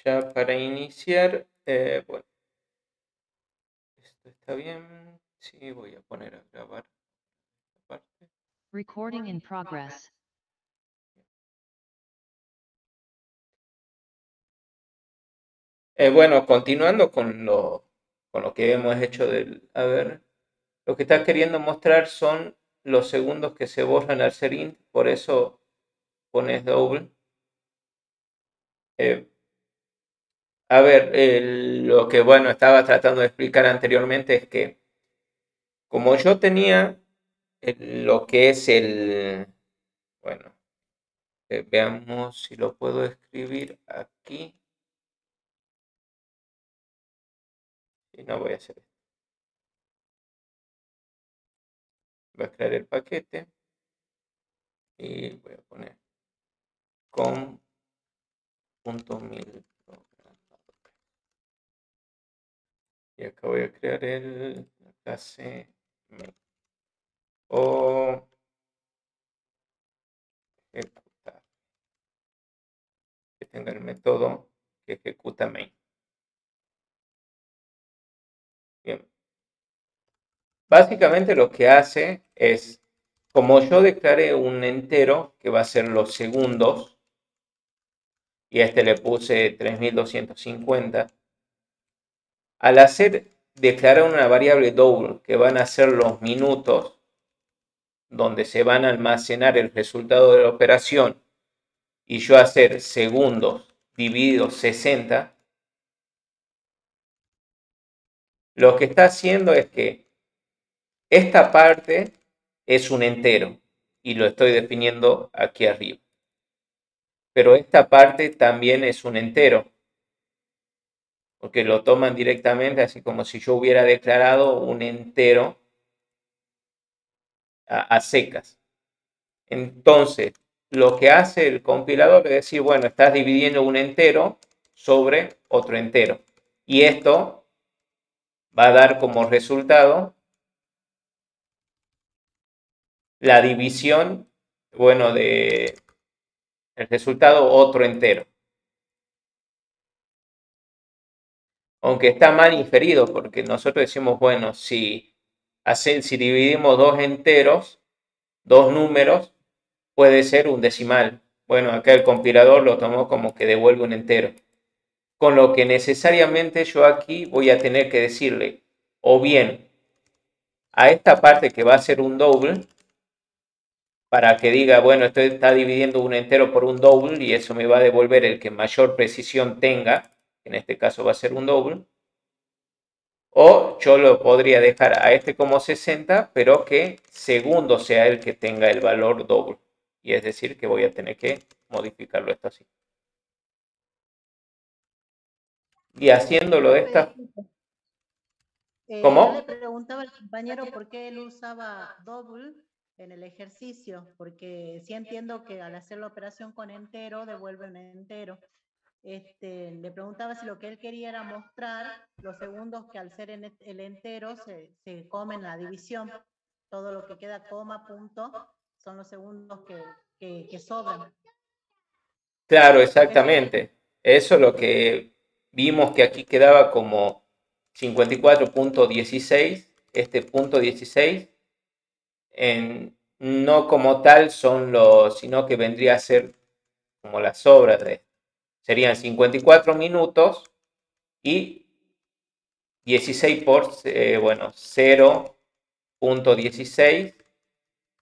Ya para iniciar, bueno, esto está bien. Sí, voy a poner a grabar esta parte. Recording in progress. Bueno, continuando con lo que hemos hecho del... A ver, lo que está queriendo mostrar son los segundos que se borran al ser int, por eso pones double. Eh, a ver, lo que bueno estaba tratando de explicar anteriormente es que como yo tenía lo que es el... Bueno, veamos si lo puedo escribir aquí. Y no voy a hacer esto. Voy a crear el paquete y voy a poner com.mil. Y acá voy a crear la clase main. O ejecutar. Que tenga el método que ejecuta main. Bien. Básicamente lo que hace es, como yo declaré un entero que va a ser los segundos, y a este le puse 3250, al hacer declarar una variable double que van a ser los minutos, donde se van a almacenar el resultado de la operación, y yo hacer segundos dividido 60, lo que está haciendo es que esta parte es un entero y lo estoy definiendo aquí arriba. Pero esta parte también es un entero, porque lo toman directamente así como si yo hubiera declarado un entero a secas. Entonces, lo que hace el compilador es decir, bueno, estás dividiendo un entero sobre otro entero. Y esto va a dar como resultado la división, bueno, de el resultado otro entero. Aunque está mal inferido, porque nosotros decimos, bueno, si dividimos dos enteros, dos números, puede ser un decimal. Bueno, acá el compilador lo tomó como que devuelve un entero. Con lo que necesariamente yo aquí voy a tener que decirle, o bien a esta parte que va a ser un double, para que diga, bueno, esto está dividiendo un entero por un double y eso me va a devolver el que mayor precisión tenga, en este caso va a ser un double, o yo lo podría dejar a este como 60, pero que segundo sea el que tenga el valor double, y es decir que voy a tener que modificarlo esto así. Y haciéndolo de Profe, esta... disculpe. Yo le ¿Cómo? preguntaba al compañero por qué él usaba double en el ejercicio, porque sí entiendo que al hacer la operación con entero devuelve un entero. Le preguntaba si lo que él quería era mostrar los segundos que al ser el entero se comen la división. Todo lo que queda coma, punto, son los segundos que sobran. Claro, Eso es. exactamente. Eso es lo que vimos que aquí quedaba como 54.16, este punto 16, no como tal son los, sino que vendría a ser como las sobras de, serían 54 minutos y 16 por, bueno, 0.16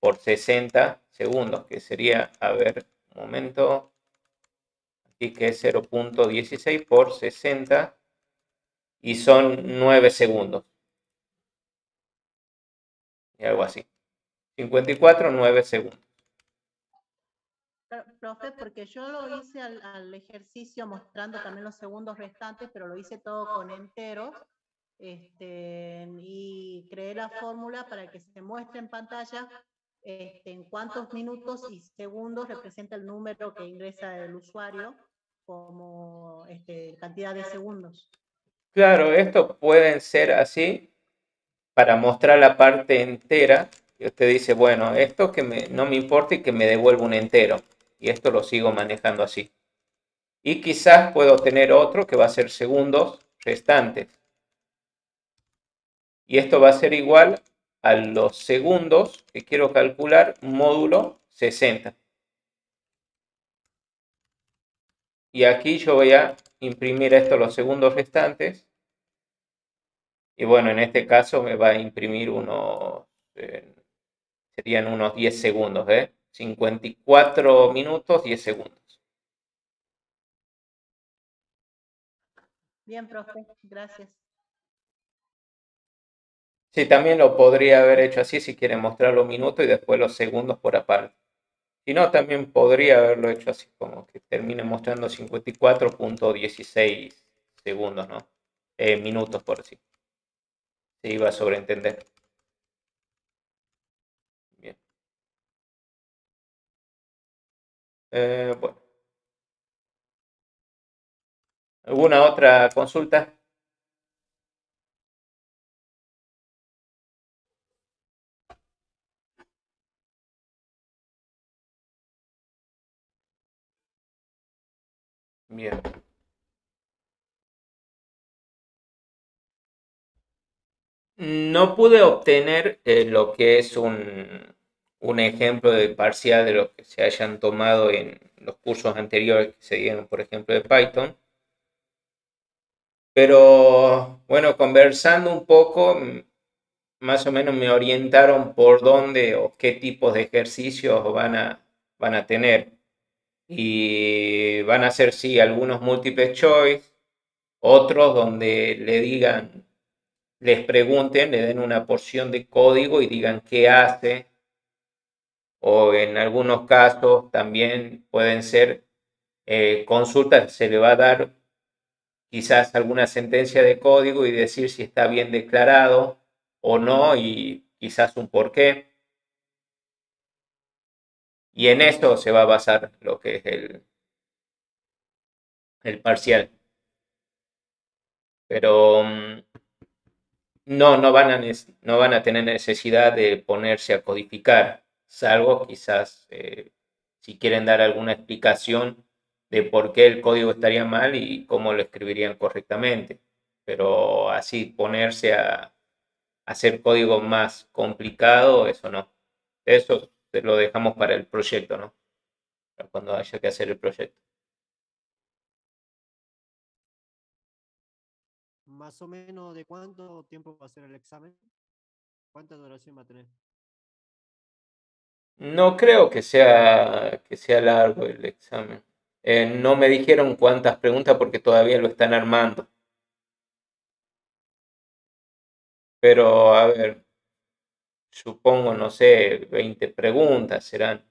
por 60 segundos, que sería, a ver, un momento, aquí que es 0.16 por 60 y son 9 segundos, y algo así. 54, 9 segundos. Profe, porque yo lo hice al ejercicio mostrando también los segundos restantes, pero lo hice todo con enteros, y creé la fórmula para que se muestre en pantalla en cuántos minutos y segundos representa el número que ingresa el usuario como cantidad de segundos. Claro, esto pueden ser así para mostrar la parte entera. Y usted dice, bueno, esto que no me importa y que me devuelva un entero. Y esto lo sigo manejando así. Y quizás puedo tener otro que va a ser segundos restantes. Y esto va a ser igual a los segundos que quiero calcular módulo 60. Y aquí yo voy a imprimir esto los segundos restantes. Y bueno, en este caso me va a imprimir unos, serían unos 10 segundos, 54 minutos, 10 segundos. Bien, profe, gracias. Sí, también lo podría haber hecho así si quieren mostrar los minutos y después los segundos por aparte. Si no, también podría haberlo hecho así, como que termine mostrando 54.16 segundos, ¿no? Minutos por sí. Se iba a sobreentender. Bien. Bueno. ¿Alguna otra consulta? Bien. No pude obtener lo que es un ejemplo de parcial de lo que se hayan tomado en los cursos anteriores que se dieron, por ejemplo, de Python. Pero bueno, conversando un poco, más o menos me orientaron por dónde o qué tipos de ejercicios van a tener. Y van a ser, sí, algunos multiple choice, otros donde le digan, les pregunten, le den una porción de código y digan qué hace, o en algunos casos también pueden ser consultas, se le va a dar quizás alguna sentencia de código y decir si está bien declarado o no y quizás un porqué. Y en esto se va a basar lo que es el parcial. Pero no van a tener necesidad de ponerse a codificar, salvo quizás si quieren dar alguna explicación de por qué el código estaría mal y cómo lo escribirían correctamente. Pero así ponerse a hacer código más complicado, eso no. Eso se lo dejamos para el proyecto, ¿no? Para cuando haya que hacer el proyecto. Más o menos de cuánto tiempo va a ser el examen, cuánta duración va a tener. No creo que sea largo el examen. No me dijeron cuántas preguntas porque todavía lo están armando. Pero a ver, supongo, no sé, 20 preguntas serán.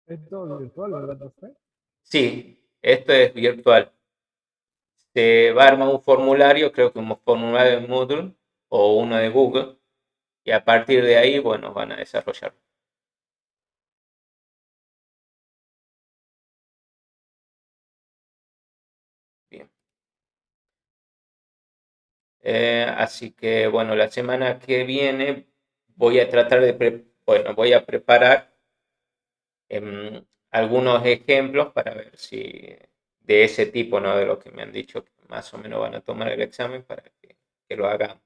Es todo virtual, ¿verdad, profe? Sí, esto es virtual. Se va a armar un formulario, creo que un formulario de Moodle o uno de Google, y a partir de ahí, bueno, van a desarrollar. Bien. Así que, bueno, la semana que viene voy a tratar de, bueno, voy a preparar algunos ejemplos para ver si de ese tipo, ¿no? De lo que me han dicho que más o menos van a tomar el examen para que lo hagamos.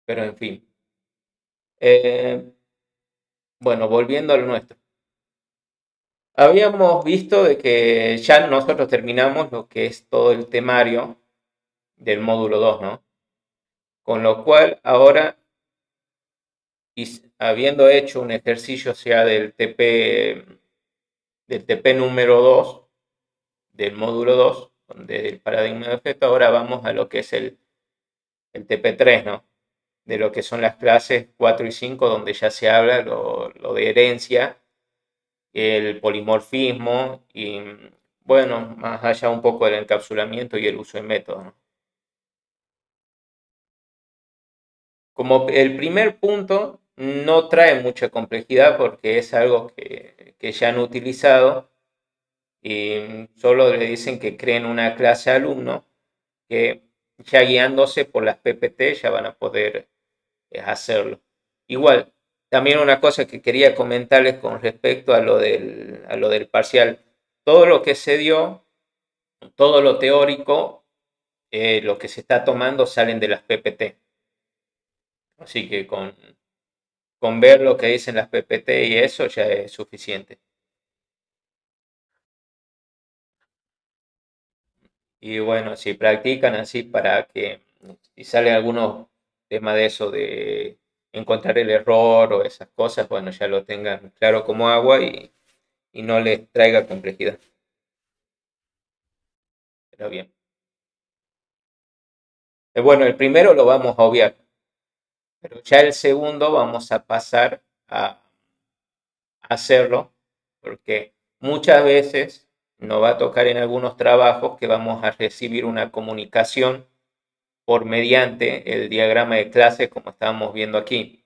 Pero en fin. Bueno, volviendo a lo nuestro. Habíamos visto de que ya nosotros terminamos lo que es todo el temario del módulo 2, ¿no? Con lo cual ahora, habiendo hecho un ejercicio ya del TP número 2, del módulo 2, donde el paradigma de objeto, ahora vamos a lo que es el TP3, ¿no? De lo que son las clases 4 y 5, donde ya se habla lo de herencia, el polimorfismo y, bueno, más allá un poco del encapsulamiento y el uso de método, ¿no? Como el primer punto no trae mucha complejidad porque es algo que ya han utilizado y solo le dicen que creen una clase alumno que ya guiándose por las PPT ya van a poder hacerlo. Igual, también una cosa que quería comentarles con respecto a lo del parcial. Todo lo que se dio, todo lo teórico, lo que se está tomando salen de las PPT. Así que con ver lo que dicen las PPT y eso ya es suficiente. Y bueno, si practican así para que, si sale algunos temas de eso, de encontrar el error o esas cosas, bueno, ya lo tengan claro como agua y no les traiga complejidad. Pero bien. Bueno, el primero lo vamos a obviar, pero ya el segundo vamos a pasar a hacerlo, porque muchas veces nos va a tocar en algunos trabajos que vamos a recibir una comunicación por mediante el diagrama de clase, como estábamos viendo aquí.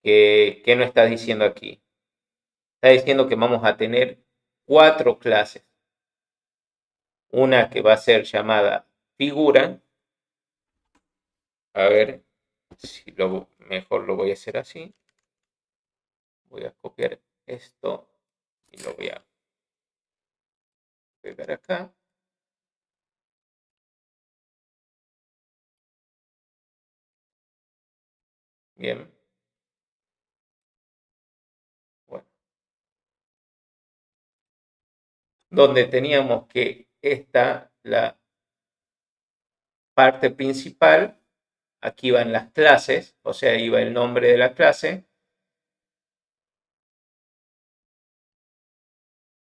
¿Qué nos está diciendo aquí? Está diciendo que vamos a tener 4 clases. Una que va a ser llamada figura. A ver si mejor lo voy a hacer así. Voy a copiar esto y lo voy a pegar acá. Bien. Bueno. Donde teníamos que esta, la parte principal, aquí van las clases, o sea, iba el nombre de la clase.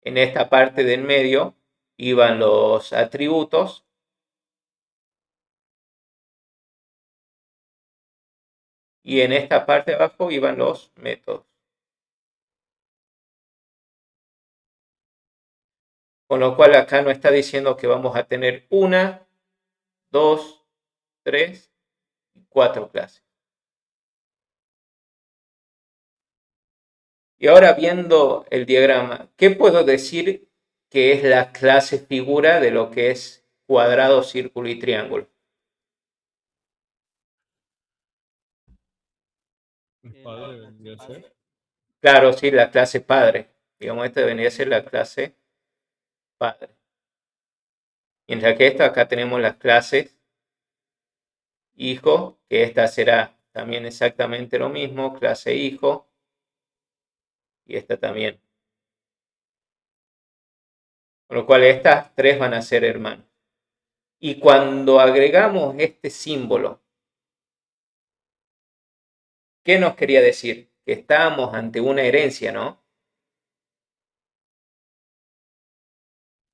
En esta parte del medio iban los atributos. Y en esta parte de abajo iban los métodos. Con lo cual acá nos está diciendo que vamos a tener 1, 2, 3 y 4 clases. Y ahora viendo el diagrama, ¿qué puedo decir que es la clase figura de lo que es cuadrado, círculo y triángulo? El padre vendría a ser. Claro, sí, la clase padre. Digamos, esta vendría a ser la clase padre. Mientras que esta, acá tenemos las clases hijo, que esta será también exactamente lo mismo, clase hijo. Y esta también. Con lo cual estas 3 van a ser hermanos. Y cuando agregamos este símbolo, ¿qué nos quería decir? Que estábamos ante una herencia, ¿no?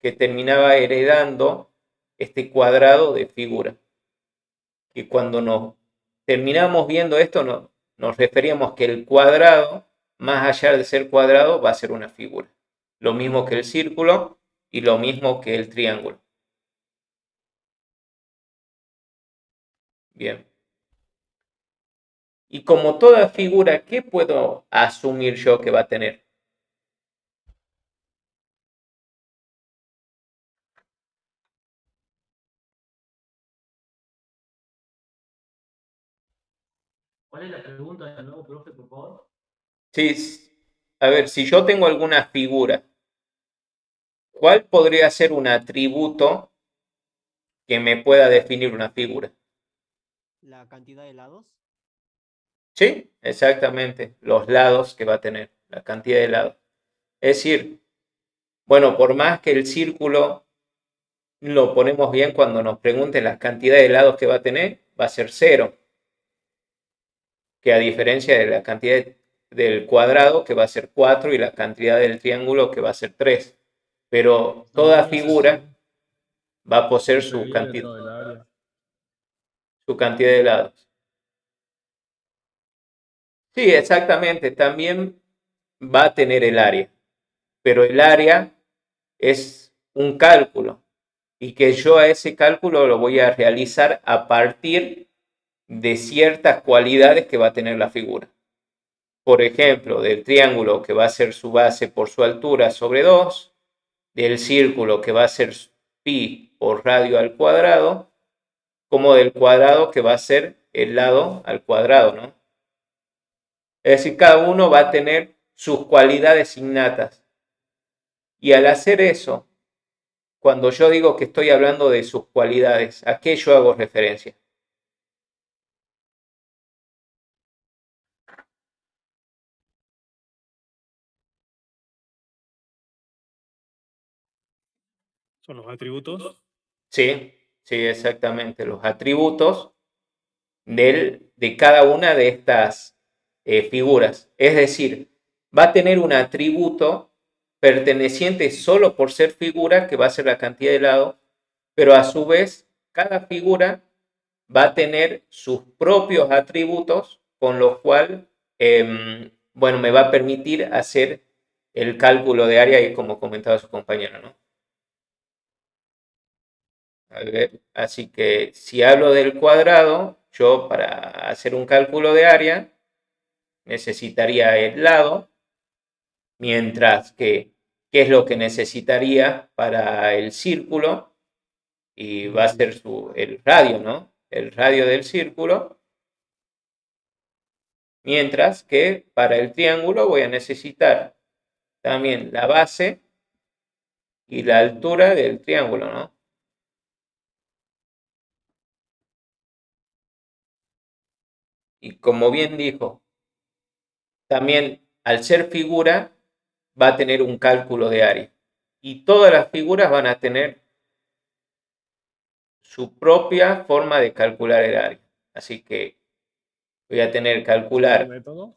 Que terminaba heredando este cuadrado de figura. Y cuando nos terminamos viendo esto, nos referíamos que el cuadrado, más allá de ser cuadrado, va a ser una figura. Lo mismo que el círculo y lo mismo que el triángulo. Bien. Y como toda figura, ¿qué puedo asumir yo que va a tener? ¿Cuál es la pregunta de nuevo, profe, por favor? Sí, a ver, si yo tengo alguna figura, ¿cuál podría ser un atributo que me pueda definir una figura? La cantidad de lados. Sí, exactamente, los lados que va a tener, la cantidad de lados. Es decir, bueno, por más que el círculo lo ponemos bien cuando nos pregunten la cantidad de lados que va a tener, va a ser 0. Que a diferencia de la cantidad del cuadrado, que va a ser 4, y la cantidad del triángulo, que va a ser 3. Pero toda figura va a poseer su cantidad de lados. Sí, exactamente. También va a tener el área. Pero el área es un cálculo. Y que yo a ese cálculo lo voy a realizar a partir de ciertas cualidades que va a tener la figura. Por ejemplo, del triángulo, que va a ser su base por su altura sobre 2, del círculo, que va a ser pi por radio al cuadrado, como del cuadrado, que va a ser el lado al cuadrado, ¿no? Es decir, cada uno va a tener sus cualidades innatas. Y al hacer eso, cuando yo digo que estoy hablando de sus cualidades, ¿a qué yo hago referencia? Son los atributos. Sí, sí, exactamente. Los atributos de cada una de estas figuras. Es decir, va a tener un atributo perteneciente solo por ser figura, que va a ser la cantidad de helado, pero a su vez, cada figura va a tener sus propios atributos, con los cuales, bueno, me va a permitir hacer el cálculo de área, y como comentaba su compañero, ¿no? A ver, así que si hablo del cuadrado, yo para hacer un cálculo de área necesitaría el lado, mientras que, ¿qué es lo que necesitaría para el círculo? Y va a ser el radio, ¿no? El radio del círculo. Mientras que para el triángulo voy a necesitar también la base y la altura del triángulo, ¿no? Y como bien dijo, también al ser figura va a tener un cálculo de área. Y todas las figuras van a tener su propia forma de calcular el área. Así que voy a tener que calcular. ¿Método?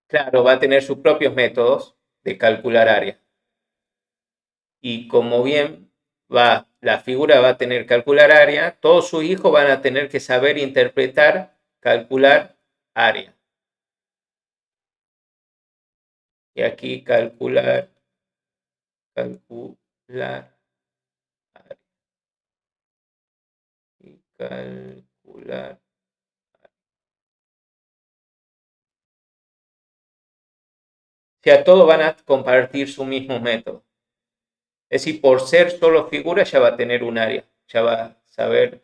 Claro, va a tener sus propios métodos de calcular área. Y como bien la figura va a tener que calcular área, todos sus hijos van a tener que saber interpretar, calcular área. Y aquí calcular área. Y calcular. O sea, todos van a compartir su mismo método. Es decir, por ser solo figura ya va a tener un área, ya va a saber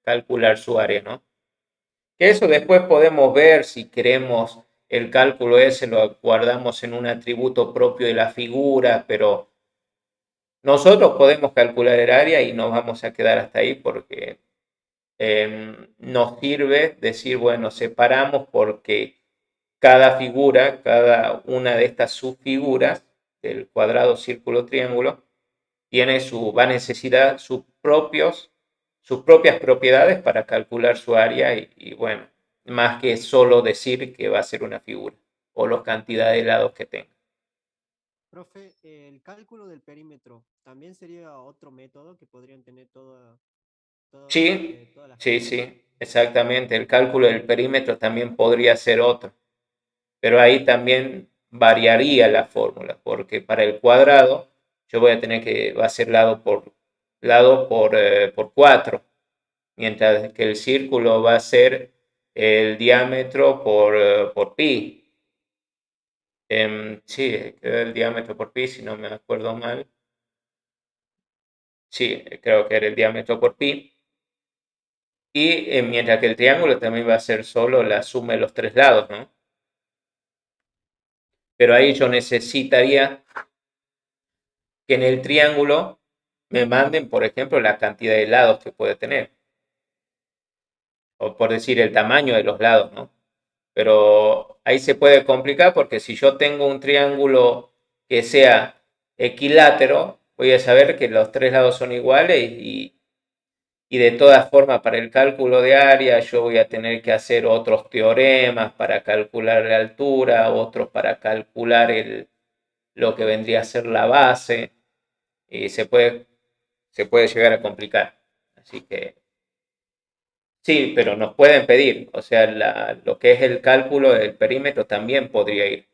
calcular su área, ¿no? Que eso después podemos ver si queremos el cálculo ese, lo guardamos en un atributo propio de la figura, pero nosotros podemos calcular el área y nos vamos a quedar hasta ahí porque nos sirve decir, bueno, separamos porque cada figura, cada una de estas subfiguras del cuadrado, círculo, triángulo, va a necesitar sus propias propiedades para calcular su área y bueno, más que solo decir que va a ser una figura o la cantidad de lados que tenga. Profe, el cálculo del perímetro también sería otro método que podrían tener todas Sí, las sí, figuras. sí, exactamente. El cálculo del perímetro también podría ser otro, pero ahí también variaría la fórmula, porque para el cuadrado yo voy a tener que, va a ser lado por 4, mientras que el círculo va a ser el diámetro por pi. Sí, creo el diámetro por pi, si no me acuerdo mal. Sí, creo que era el diámetro por pi. Y mientras que el triángulo también va a ser solo la suma de los tres lados, ¿no? Pero ahí yo necesitaría que en el triángulo me manden, por ejemplo, la cantidad de lados que puede tener. O por decir el tamaño de los lados, ¿no? Pero ahí se puede complicar porque si yo tengo un triángulo que sea equilátero, voy a saber que los tres lados son iguales y de todas formas para el cálculo de área yo voy a tener que hacer otros teoremas para calcular la altura, otros para calcular lo que vendría a ser la base y se puede llegar a complicar. Así que sí, pero nos pueden pedir, o sea, lo que es el cálculo del perímetro también podría ir.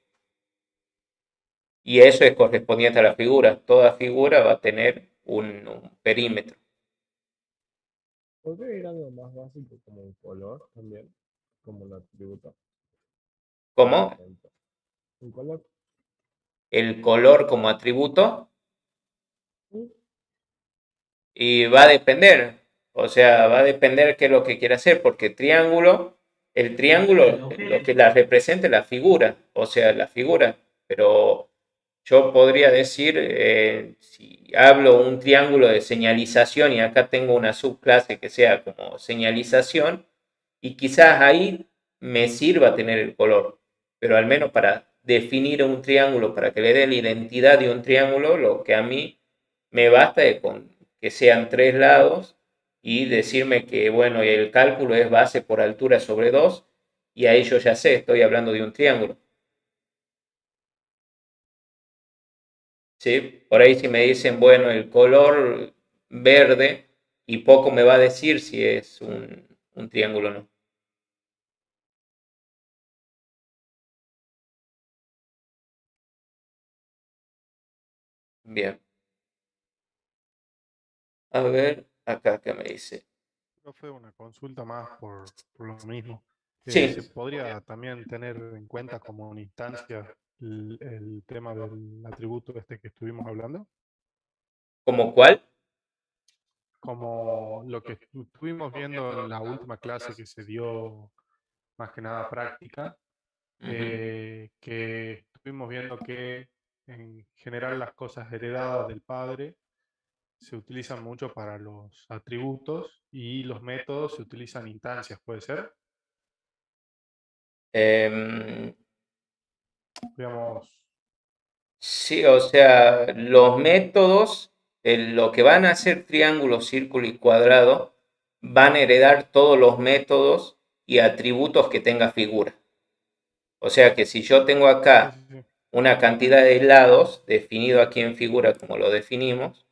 Y eso es correspondiente a la figura. Toda figura va a tener un perímetro. ¿Podría ir algo más básico como un color también? Como un atributo. ¿Cómo? Un color. El color como atributo. Sí. Y va a depender. O sea, va a depender qué es lo que quiera hacer, porque triángulo El triángulo, lo que la representa es la figura, o sea, la figura, pero yo podría decir, si hablo un triángulo de señalización y acá tengo una subclase que sea como señalización, y quizás ahí me sirva tener el color, pero al menos para definir un triángulo, para que le dé la identidad de un triángulo, lo que a mí me basta es con que sean 3 lados y decirme que, bueno, el cálculo es base por altura sobre 2 y ahí yo ya sé, estoy hablando de un triángulo. ¿Sí? Por ahí si me dicen, bueno, el color verde y poco me va a decir si es un triángulo o no. Bien. A ver, acá, ¿qué me dice? No fue una consulta más por lo mismo. ¿Se Sí, podría también tener en cuenta como una instancia el tema del atributo este que estuvimos hablando? ¿como cuál? Como lo que estuvimos viendo en la última clase que se dio más que nada práctica, Ujú. que estuvimos viendo que en general las cosas heredadas del padre se utilizan mucho para los atributos y los métodos se utilizan instancias, ¿puede ser? Em, Digamos, sí, o sea, los métodos, lo que van a hacer triángulo, círculo y cuadrado, van a heredar todos los métodos y atributos que tenga figura. O sea que si yo tengo sí, acá sí, sí. una cantidad de lados, definido aquí en figura como lo definimos,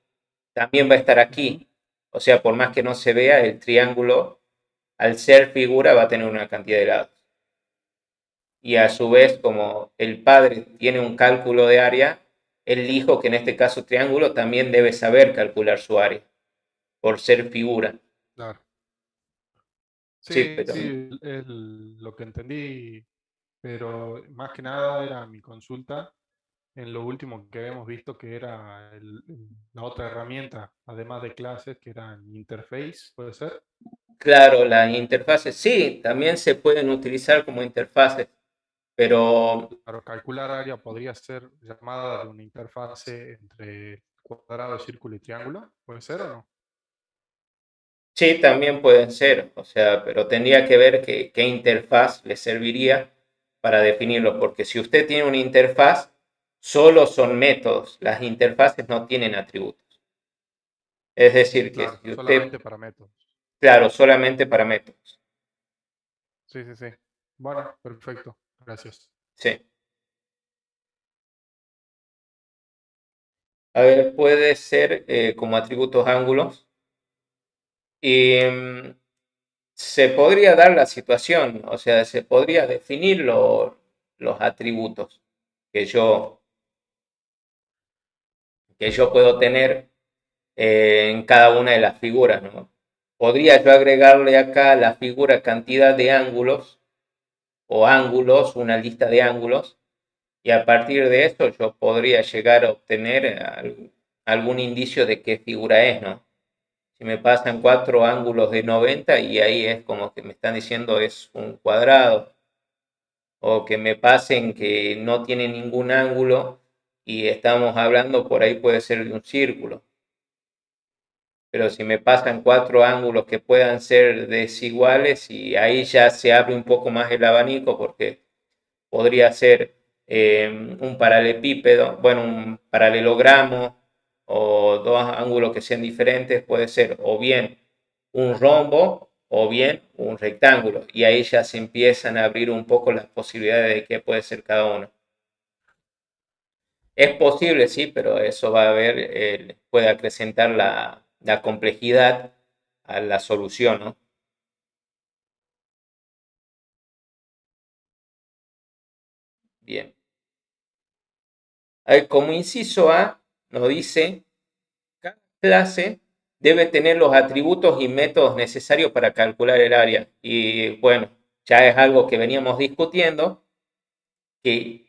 también va a estar Ujú. aquí. O sea, por más que no se vea, el triángulo, al ser figura, va a tener una cantidad de lados. Y a su vez, como el padre tiene un cálculo de área, el hijo, que en este caso triángulo, también debe saber calcular su área, por ser figura. Claro. Sí, Sí, pero sí, es lo que entendí, pero más que nada era mi consulta en lo último que habíamos visto que era la otra herramienta, además de clases, que eran interface, ¿puede ser? claro, las interfaces sí, también se pueden utilizar como interfaces, pero Para calcular área podría ser llamada de una interfase entre cuadrado, círculo y triángulo, ¿puede ser o no? sí, también pueden ser, o sea, pero tendría que ver qué interfaz le serviría para definirlo, porque si usted tiene una interfaz, solo son métodos, las interfaces no tienen atributos. Es decir, que Claro, si usted, solamente para métodos. claro, solamente para métodos. Sí, sí, sí. Bueno, perfecto. Gracias. Sí. A ver, puede ser como atributos ángulos. Y se podría dar la situación, o sea, se podría definir los atributos que yo puedo tener en cada una de las figuras, ¿no? Podría yo agregarle acá a la figura cantidad de ángulos o ángulos, una lista de ángulos, y a partir de eso yo podría llegar a obtener algún indicio de qué figura es, ¿no? Si me pasan 4 ángulos de 90 y ahí es como que me están diciendo es un cuadrado, o que me pasen que no tiene ningún ángulo y estamos hablando por ahí puede ser de un círculo. Pero si me pasan 4 ángulos que puedan ser desiguales y ahí ya se abre un poco más el abanico porque podría ser un paralelepípedo, bueno, un paralelogramo o 2 ángulos que sean diferentes, puede ser o bien un rombo o bien un rectángulo y ahí ya se empiezan a abrir un poco las posibilidades de qué puede ser cada uno. Es posible, sí, pero eso va a haber, puede acrecentar la complejidad a la solución, ¿no? Bien. A ver, como inciso A, nos dice, cada clase debe tener los atributos y métodos necesarios para calcular el área. Y bueno, ya es algo que veníamos discutiendo, que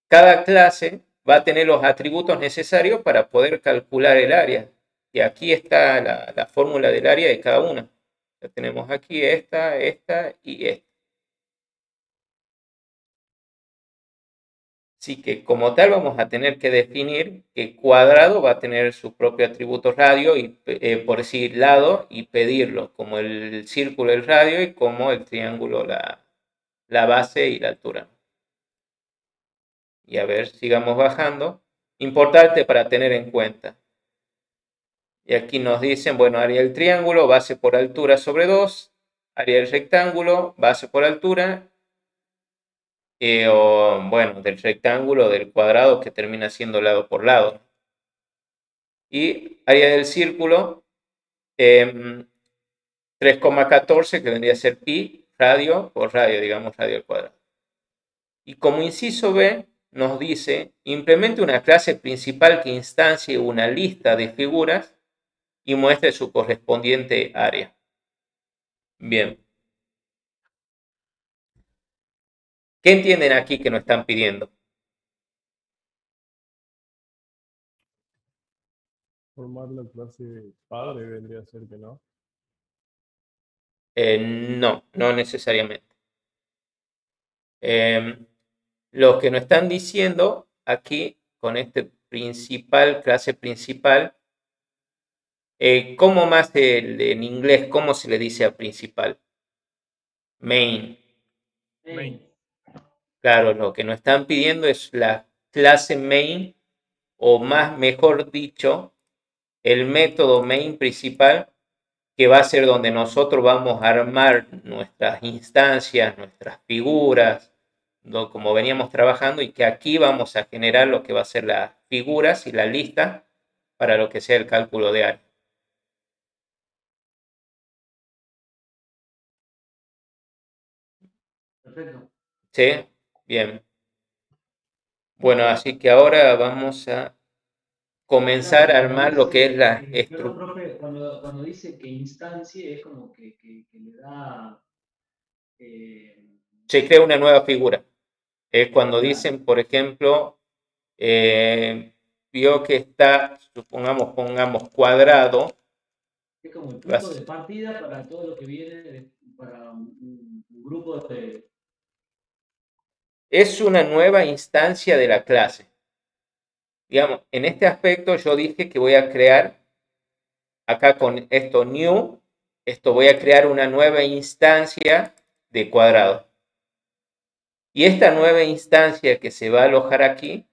cada clase va a tener los atributos necesarios para poder calcular el área. Y aquí está la fórmula del área de cada una. Ya tenemos aquí esta y esta. Así que como tal vamos a tener que definir que cuadrado va a tener su propio atributo radio y por decir lado y pedirlo, como el círculo el radio y como el triángulo la base y la altura. Y a ver, sigamos bajando. Importante para tener en cuenta. Y aquí nos dicen, bueno, área del triángulo, base por altura sobre 2, área del rectángulo, base por altura, o bueno, del rectángulo, del cuadrado que termina siendo lado por lado. Y área del círculo, 3,14 que vendría a ser pi radio por radio, digamos radio al cuadrado. Y como inciso B nos dice, implemente una clase principal que instancie una lista de figuras y muestre su correspondiente área. Bien. ¿Qué entienden aquí que nos están pidiendo? Formar la clase padre vendría a ser que no. No, no necesariamente. Lo que nos están diciendo aquí con este principal, clase principal, ¿cómo más en inglés, cómo se le dice a principal? Main. Main. Claro, lo que nos están pidiendo es la clase main, o más, mejor dicho, el método main principal, que va a ser donde nosotros vamos a armar nuestras instancias, nuestras figuras, como veníamos trabajando, y que aquí vamos a generar lo que va a ser las figuras y la lista para lo que sea el cálculo de área. Perfecto. ¿Sí? Bien. Bueno, así que ahora vamos a comenzar a Claro, armar lo que es la perdón, estructura. profe, cuando dice que instancie es como que le da. Se crea una nueva figura. Es cuando Claro. dicen, por ejemplo, vio que está, pongamos cuadrado. Es como el punto de partida para todo lo que viene para un grupo de. Es una nueva instancia de la clase. Digamos, en este aspecto yo dije que voy a crear, acá con esto new, esto voy a crear una nueva instancia de cuadrado. Y esta nueva instancia que se va a alojar aquí,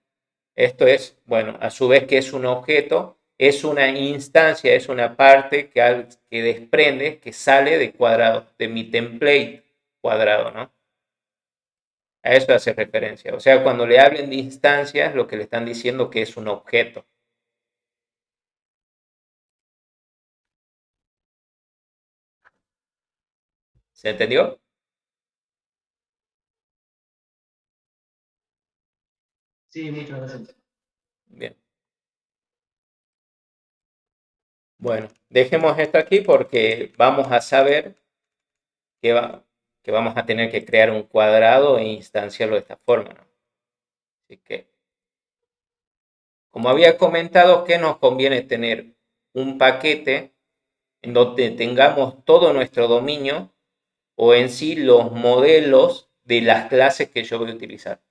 esto es, bueno, a su vez que es un objeto, es una instancia, es una parte que desprende, que sale de cuadrado, de mi template cuadrado, ¿no? A eso hace referencia. O sea, cuando le hablen de instancias, lo que le están diciendo que es un objeto. ¿Se entendió? Sí, muchas gracias. Bien. Bueno, dejemos esto aquí porque vamos a saber que vamos a tener que crear un cuadrado e instanciarlo de esta forma, ¿no? Así que, como había comentado, que nos conviene tener un paquete en donde tengamos todo nuestro dominio o en sí los modelos de las clases que yo voy a utilizar.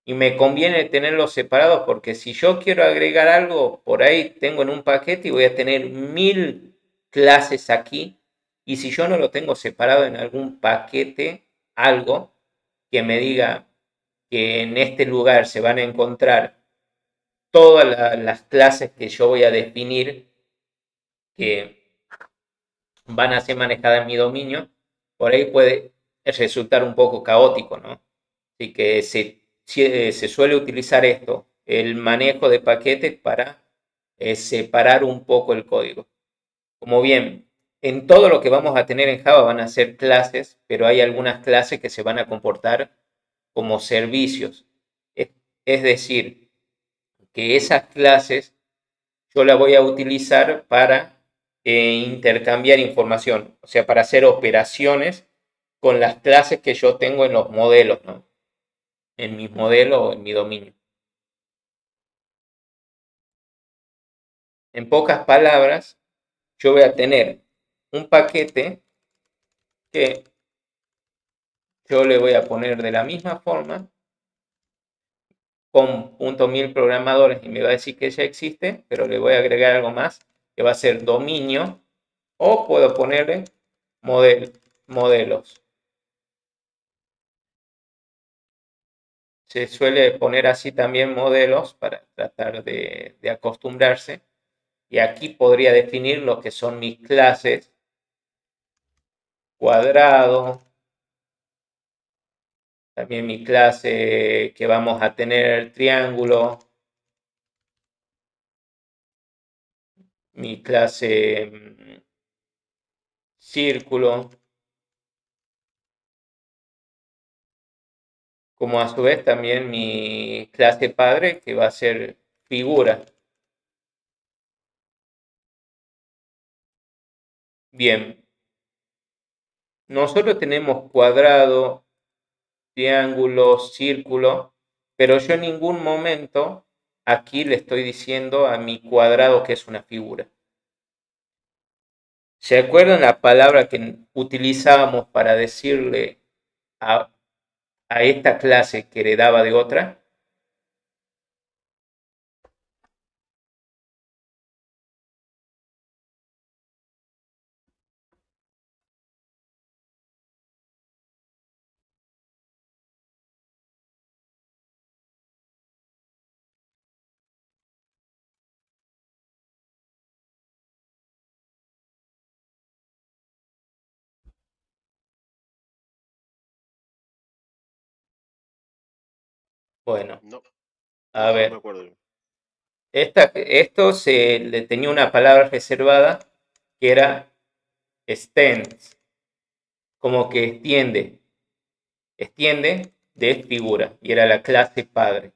Y me conviene tenerlos separados porque si yo quiero agregar algo, por ahí tengo en un paquete y voy a tener 1000 clases aquí. Y si yo no lo tengo separado en algún paquete, algo que me diga que en este lugar se van a encontrar todas las clases que yo voy a definir que van a ser manejadas en mi dominio, por ahí puede resultar un poco caótico, ¿no? Así que se suele utilizar esto, el manejo de paquetes para separar un poco el código. Como bien, en todo lo que vamos a tener en Java van a ser clases, pero hay algunas clases que se van a comportar como servicios. Es decir, que esas clases yo las voy a utilizar para intercambiar información, o sea, para hacer operaciones con las clases que yo tengo en los modelos, ¿no? En mi modelo o en mi dominio. En pocas palabras, yo voy a tener un paquete que yo le voy a poner de la misma forma con .1000 programadores y me va a decir que ya existe, pero le voy a agregar algo más, que va a ser dominio, o puedo ponerle modelos. Se suele poner así también modelos para tratar de acostumbrarse. Y aquí podría definir lo que son mis clases. Cuadrado. También mi clase que vamos a tener triángulo. Mi clase círculo. Como a su vez también mi clase padre que va a ser figura. Bien. Nosotros tenemos cuadrado, triángulo, círculo, pero yo en ningún momento aquí le estoy diciendo a mi cuadrado que es una figura. ¿Se acuerdan la palabra que utilizábamos para decirle a esta clase que heredaba de otra? Bueno, No, a no me ver. acuerdo. Esto se le tenía una palabra reservada que era extends, como que extiende de figura, y era la clase padre.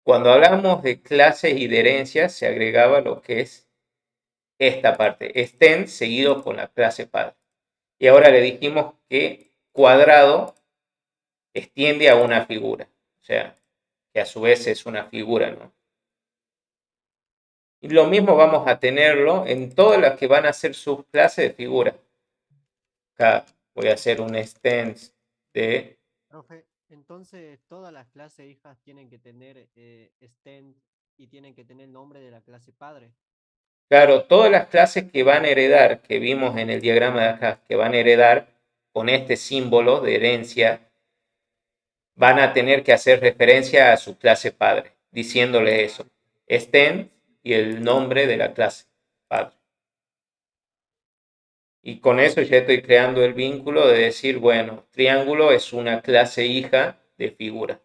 Cuando hablamos de clases y de herencias, se agregaba lo que es esta parte, extend seguido con la clase padre. Y ahora le dijimos que cuadrado extiende a una figura, o sea, que a su vez es una figura, ¿no? Y lo mismo vamos a tenerlo en todas las que van a ser sus clases de figura. Acá voy a hacer un extend de... Profe, entonces todas las clases hijas tienen que tener extend y tienen que tener el nombre de la clase padre. Claro, todas las clases que van a heredar, que vimos en el diagrama de acá, que van a heredar con este símbolo de herencia, van a tener que hacer referencia a su clase padre, diciéndole eso, extend y el nombre de la clase padre. Y con eso ya estoy creando el vínculo de decir, bueno, triángulo es una clase hija de figura.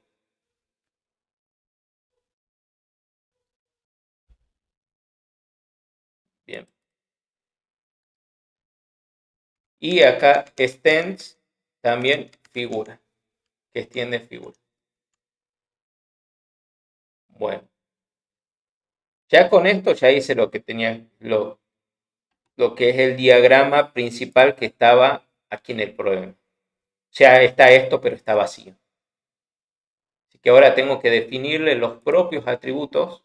Bien. Y acá extends también figura, que extiende figura. Bueno. Ya con esto ya hice lo que tenía, lo que es el diagrama principal que estaba aquí en el problema. O sea, está esto, pero está vacío. Así que ahora tengo que definirle los propios atributos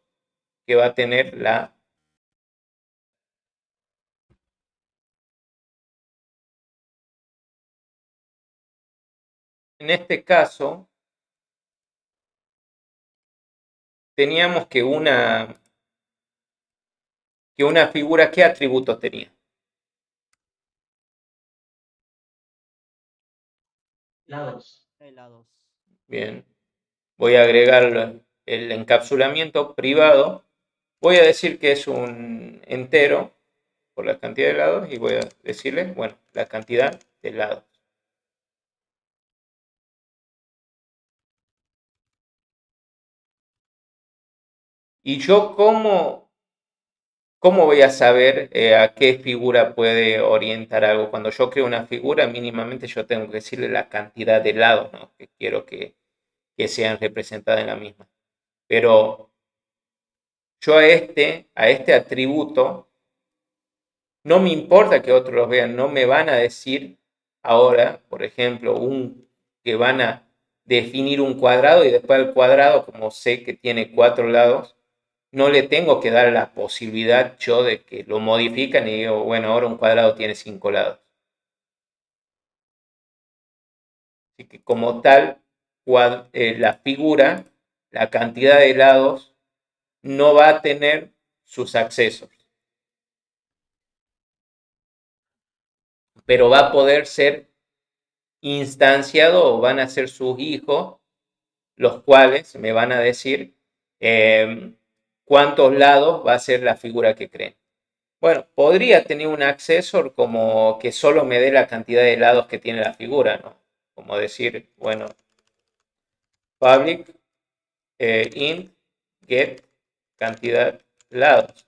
que va a tener la... En este caso, teníamos que una figura, ¿qué atributos tenía? Lados. Lados. Bien. Voy a agregar el encapsulamiento privado. Voy a decir que es un entero por la cantidad de lados y voy a decirle, bueno, la cantidad de lados. Y yo, ¿cómo voy a saber a qué figura puede orientar algo? Cuando yo creo una figura, mínimamente yo tengo que decirle la cantidad de lados, ¿no?, que quiero que sean representadas en la misma. Pero yo a este atributo, no me importa que otros los vean, no me van a decir ahora, por ejemplo, que van a definir un cuadrado y después el cuadrado, como sé que tiene 4 lados, no le tengo que dar la posibilidad yo de que lo modifican y digo, bueno, ahora un cuadrado tiene 5 lados. Así que como tal, la figura, la cantidad de lados, no va a tener sus accesos. Pero va a poder ser instanciado o van a ser sus hijos los cuales me van a decir cuántos lados va a ser la figura que creen. Bueno, podría tener un accesor como que solo me dé la cantidad de lados que tiene la figura, ¿no? Como decir, bueno, public int get cantidad lados.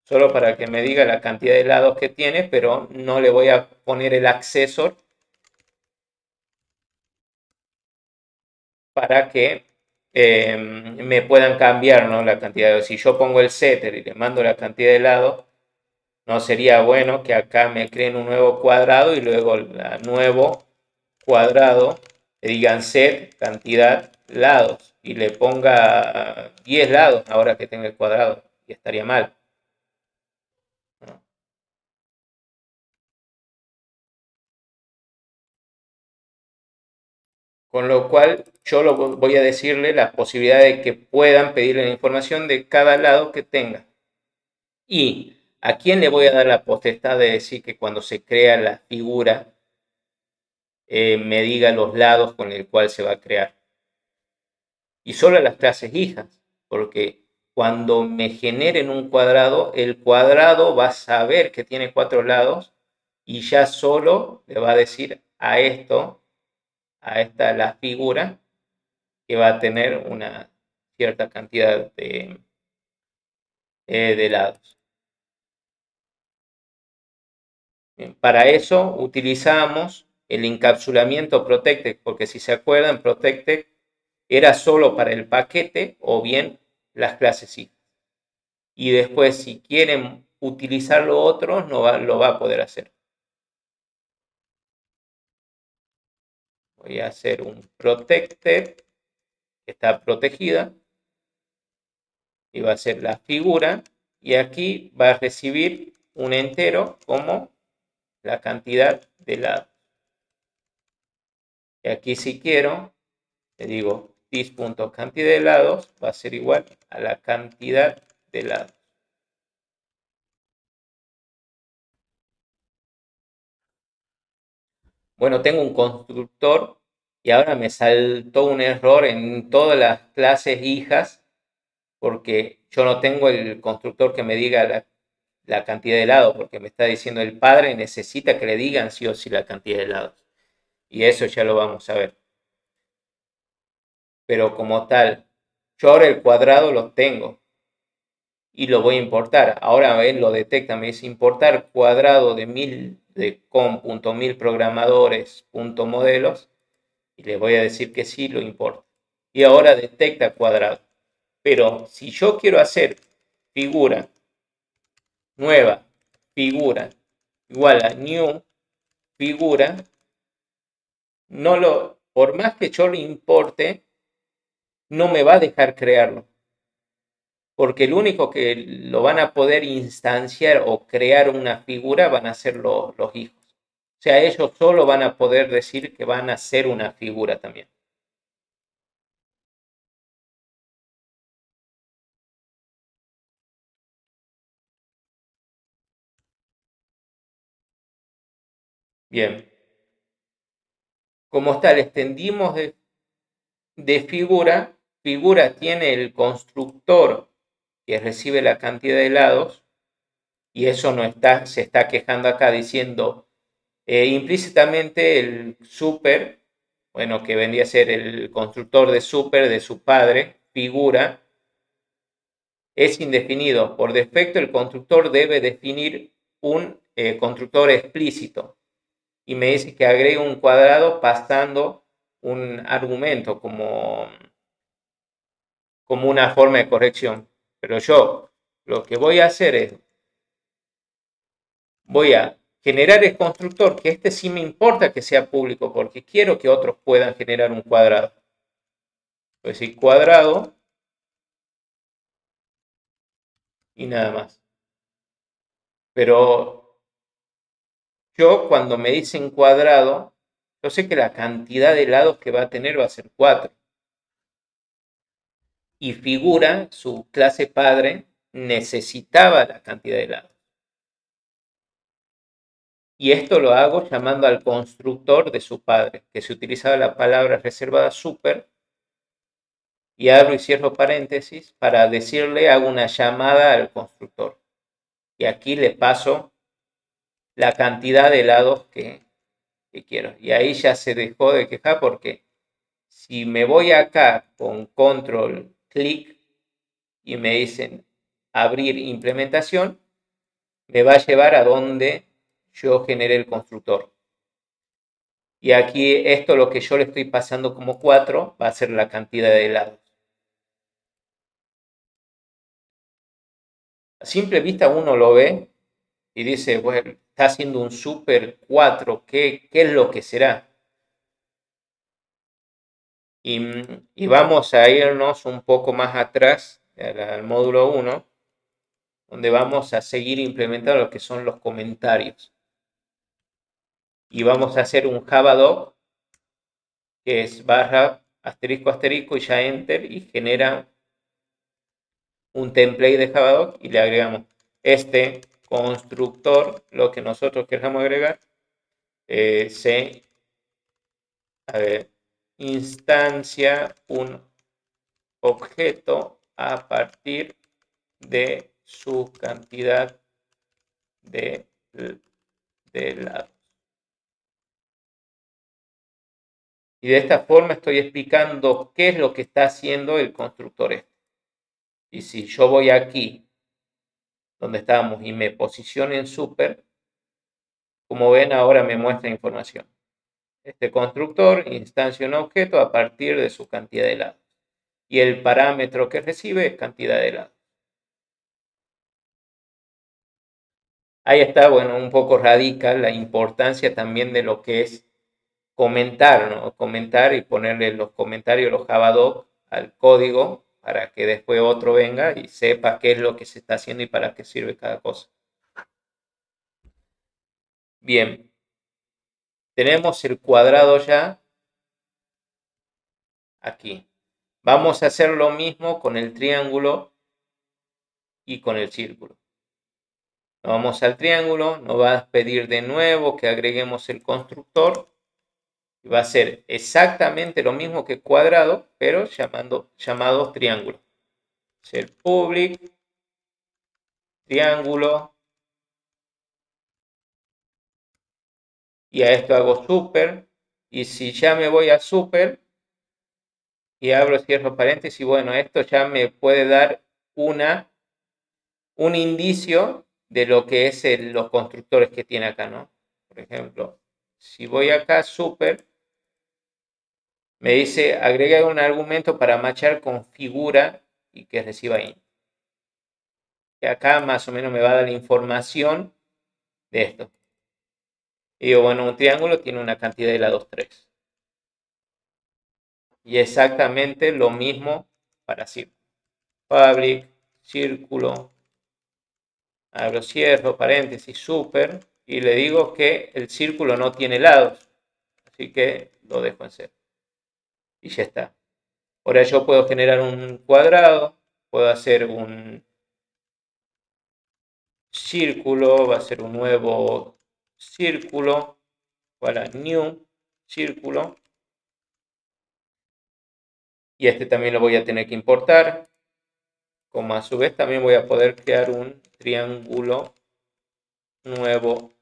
Solo para que me diga la cantidad de lados que tiene, pero no le voy a poner el accesor para que me puedan cambiar, ¿no? La cantidad de... Si yo pongo el setter y le mando la cantidad de lados, no sería bueno que acá me creen un nuevo cuadrado y luego el nuevo cuadrado le digan set cantidad lados y le ponga 10 lados ahora que tenga el cuadrado y estaría mal, ¿no? Con lo cual yo voy a decirle la posibilidad de que puedan pedirle la información de cada lado que tenga. ¿Y a quién le voy a dar la potestad de decir que cuando se crea la figura me diga los lados con el cual se va a crear? Y solo a las clases hijas, porque cuando me generen un cuadrado, el cuadrado va a saber que tiene 4 lados y ya solo le va a decir a esta la figura que va a tener una cierta cantidad de lados. Bien, para eso utilizamos el encapsulamiento protected, porque si se acuerdan, protected era solo para el paquete o bien las clases hijas. Y después, si quieren utilizar lo otro, lo va a poder hacer. Voy a hacer un protected, que está protegida, y va a ser la figura, y aquí va a recibir un entero como la cantidad de lados. Y aquí si quiero, le digo this.cantidad de lados va a ser igual a la cantidad de lados. Bueno, tengo un constructor y ahora me saltó un error en todas las clases hijas porque yo no tengo el constructor que me diga la cantidad de lados, porque me está diciendo el padre necesita que le digan sí o sí la cantidad de lados. Y eso ya lo vamos a ver. Pero como tal, yo ahora el cuadrado lo tengo y lo voy a importar. Ahora él lo detecta, me dice importar cuadrado de com.1000 programadores.modelos y le voy a decir que sí, lo importa. Y ahora detecta cuadrado. Pero si yo quiero hacer figura nueva, figura igual a new figura, por más que yo lo importe, no me va a dejar crearlo. Porque el único que lo van a poder instanciar o crear una figura van a ser los hijos. O sea, ellos solo van a poder decir que van a hacer una figura también. Bien. Como tal, extendimos de figura. Figura tiene el constructor que recibe la cantidad de lados. Y eso se está quejando acá diciendo implícitamente el super, bueno, que vendría a ser el constructor de super de su padre, figura, es indefinido. Por defecto, el constructor debe definir un constructor explícito. Y me dice que agregue un cuadrado pasando un argumento como una forma de corrección. Pero yo lo que voy a hacer es, voy a generar el constructor, que este sí me importa que sea público, porque quiero que otros puedan generar un cuadrado. Voy a decir cuadrado y nada más. Pero yo cuando me dicen cuadrado, yo sé que la cantidad de lados que va a tener va a ser 4. Y figura, su clase padre necesitaba la cantidad de lados. Y esto lo hago llamando al constructor de su padre, que se utilizaba la palabra reservada super, y abro y cierro paréntesis para decirle, hago una llamada al constructor. Y aquí le paso la cantidad de lados que quiero. Y ahí ya se dejó de quejar porque si me voy acá con control clic y me dicen abrir implementación, me va a llevar a donde yo generé el constructor. Y aquí esto, lo que yo le estoy pasando como 4, va a ser la cantidad de lados. A simple vista uno lo ve y dice, bueno, está haciendo un super 4, ¿qué es lo que será? Y vamos a irnos un poco más atrás al módulo 1, donde vamos a seguir implementando lo que son los comentarios. Y vamos a hacer un javadoc, que es barra asterisco asterisco y ya enter, y genera un template de javadoc y le agregamos este constructor, lo que nosotros queramos agregar, instancia un objeto a partir de su cantidad de lados. Y de esta forma estoy explicando qué es lo que está haciendo el constructor este. Y si yo voy aquí, donde estábamos, y me posiciono en super, como ven ahora me muestra información. Este constructor instancia un objeto a partir de su cantidad de lados. Y el parámetro que recibe es cantidad de lados. Ahí está, bueno, un poco radica la importancia también de lo que es comentar, ¿no? Comentar y ponerle los comentarios, los javadoc al código para que después otro venga y sepa qué es lo que se está haciendo y para qué sirve cada cosa. Bien, tenemos el cuadrado ya aquí. Vamos a hacer lo mismo con el triángulo y con el círculo. Vamos al triángulo, nos va a pedir de nuevo que agreguemos el constructor. Y va a ser exactamente lo mismo que cuadrado, pero llamado triángulo. Ser public, triángulo. Y a esto hago super. Y si ya me voy a super y abro cierro paréntesis, bueno, esto ya me puede dar un indicio de lo que es los constructores que tiene acá, ¿no? Por ejemplo, si voy acá super, me dice agrega un argumento para matchar con figura y que reciba int. Que acá más o menos me va a dar la información de esto. Y digo, bueno, un triángulo tiene una cantidad de lados 3. Y exactamente lo mismo para círculo. Public, círculo, abro, cierro, paréntesis, super, y le digo que el círculo no tiene lados. Así que lo dejo en cero. Y ya está. Ahora yo puedo generar un cuadrado, puedo hacer un círculo, va a ser un nuevo círculo, para new círculo. Y este también lo voy a tener que importar. Como a su vez también voy a poder crear un triángulo, nuevo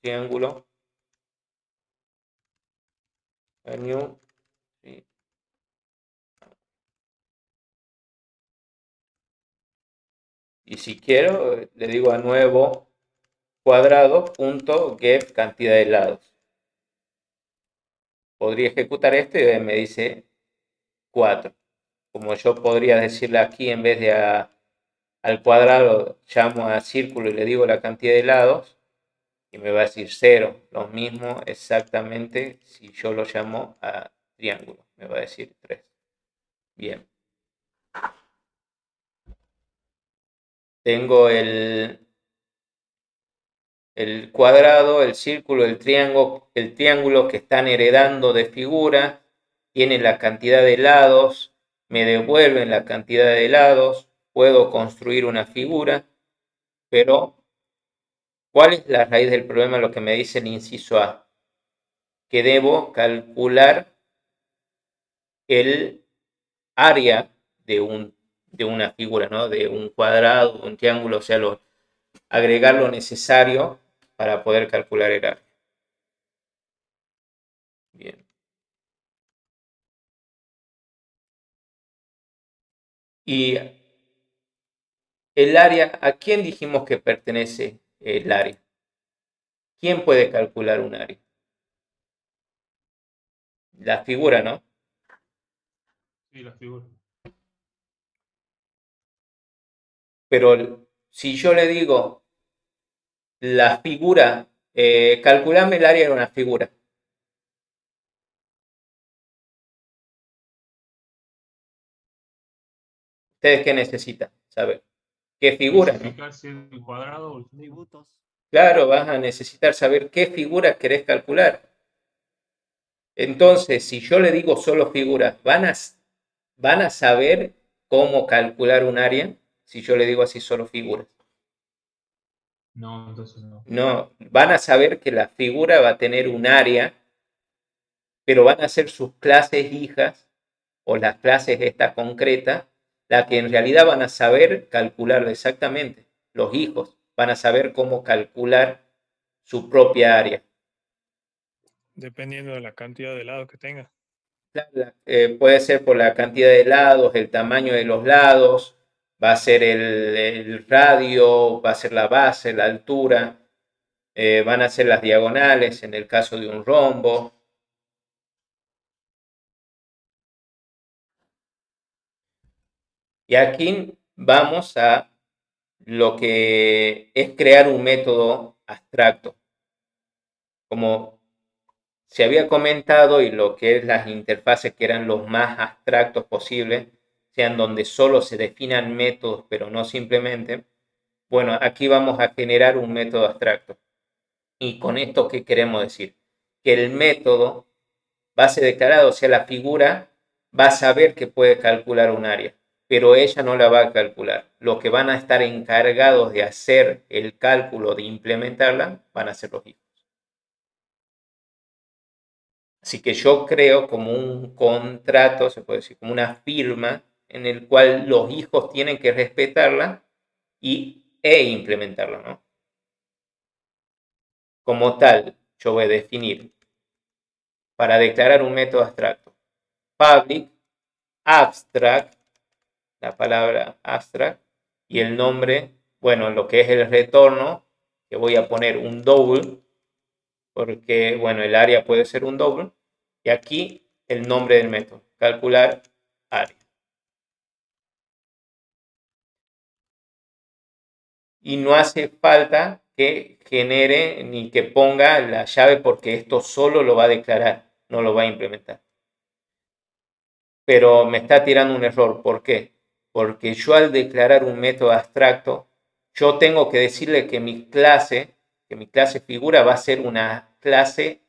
triángulo, new, sí. Y si quiero, le digo a nuevo cuadrado punto get cantidad de lados. Podría ejecutar esto y me dice 4. Como yo podría decirle aquí, en vez de al cuadrado, llamo a círculo y le digo la cantidad de lados, y me va a decir 0. Lo mismo exactamente si yo lo llamo a triángulo. Me va a decir 3. Bien. Tengo el cuadrado, el círculo, el triángulo que están heredando de figura, tienen la cantidad de lados, me devuelven la cantidad de lados, puedo construir una figura, pero ¿cuál es la raíz del problema? Lo que me dice el inciso A, que debo calcular el área de una figura, ¿no? De un cuadrado, un triángulo, o sea, agregar lo necesario para poder calcular el área. Bien. Y el área, ¿a quién dijimos que pertenece el área? ¿Quién puede calcular un área? La figura, ¿no? Sí, la figura. Pero si yo le digo la figura, calculame el área de una figura. ¿Ustedes qué necesitan saber? ¿Qué figura? ¿No? Especificar si es el cuadrado o el Tributos. Claro, vas a necesitar saber qué figura querés calcular. Entonces, si yo le digo solo figuras, ¿van a saber cómo calcular un área? Si yo le digo así solo figuras. No, entonces no. No, van a saber que la figura va a tener un área, pero van a ser sus clases hijas o las clases esta concreta, las que en realidad van a saber calcularlo exactamente. Los hijos van a saber cómo calcular su propia área. Dependiendo de la cantidad de lados que tenga. Puede ser por la cantidad de lados, el tamaño de los lados, va a ser el radio, va a ser la base, la altura, van a ser las diagonales en el caso de un rombo. Y aquí vamos a lo que es crear un método abstracto. Como se había comentado, y lo que es las interfaces que eran los más abstractos posibles, sean donde solo se definan métodos, pero no simplemente. Bueno, aquí vamos a generar un método abstracto. ¿Y con esto qué queremos decir? Que el método base declarado, o sea, la figura va a saber que puede calcular un área, pero ella no la va a calcular. Los que van a estar encargados de hacer el cálculo, de implementarla, van a ser los hijos. Así que yo creo como un contrato, se puede decir, como una firma en el cual los hijos tienen que respetarla e implementarla, ¿no? Como tal, yo voy a definir para declarar un método abstracto public abstract, la palabra abstract, y el nombre, bueno, lo que es el retorno, que voy a poner un double, porque, bueno, el área puede ser un double, y aquí el nombre del método, calcular área. Y no hace falta que genere ni que ponga la llave porque esto solo lo va a declarar, no lo va a implementar. Pero me está tirando un error. ¿Por qué? Porque yo al declarar un método abstracto, yo tengo que decirle que mi clase figura va a ser una clase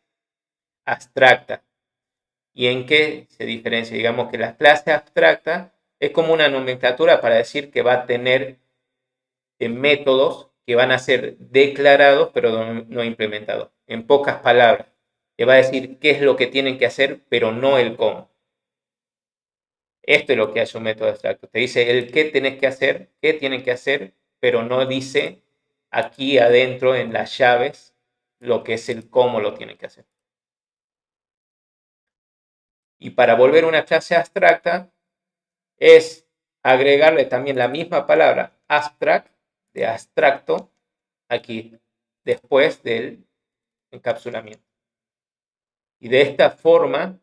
abstracta. ¿Y en qué se diferencia? Digamos que la clase abstracta es como una nomenclatura para decir que va a tener métodos que van a ser declarados pero no implementados. En pocas palabras, le va a decir qué es lo que tienen que hacer, pero no el cómo. Esto es lo que hace un método abstracto. Te dice el qué tenés que hacer, qué tienen que hacer, pero no dice aquí adentro en las llaves lo que es el cómo lo tienen que hacer. Y para volver una clase abstracta es agregarle también la misma palabra abstract, de abstracto, aquí, después del encapsulamiento. Y de esta forma,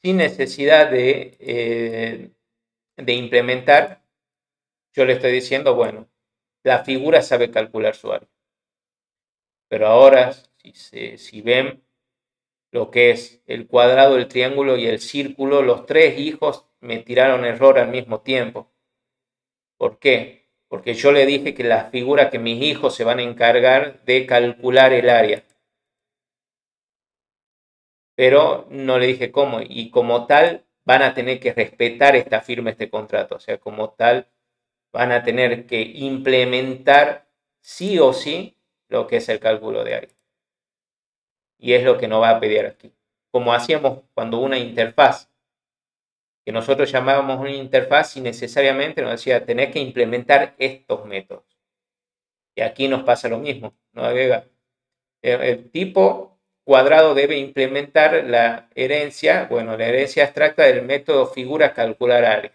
sin necesidad de implementar, yo le estoy diciendo, bueno, la figura sabe calcular su área. Pero ahora, si ven lo que es el cuadrado, el triángulo y el círculo, los tres hijos me tiraron error al mismo tiempo. ¿Por qué? Porque yo le dije que la figura que mis hijos se van a encargar de calcular el área. Pero no le dije cómo. Y como tal, van a tener que respetar esta firma, este contrato. O sea, como tal, van a tener que implementar sí o sí lo que es el cálculo de área. Y es lo que nos va a pedir aquí. Como hacíamos cuando una interfaz, que nosotros llamábamos una interfaz y necesariamente nos decía, tenés que implementar estos métodos. Y aquí nos pasa lo mismo, ¿no? El tipo cuadrado debe implementar la herencia, bueno, la herencia abstracta del método figura calcular área.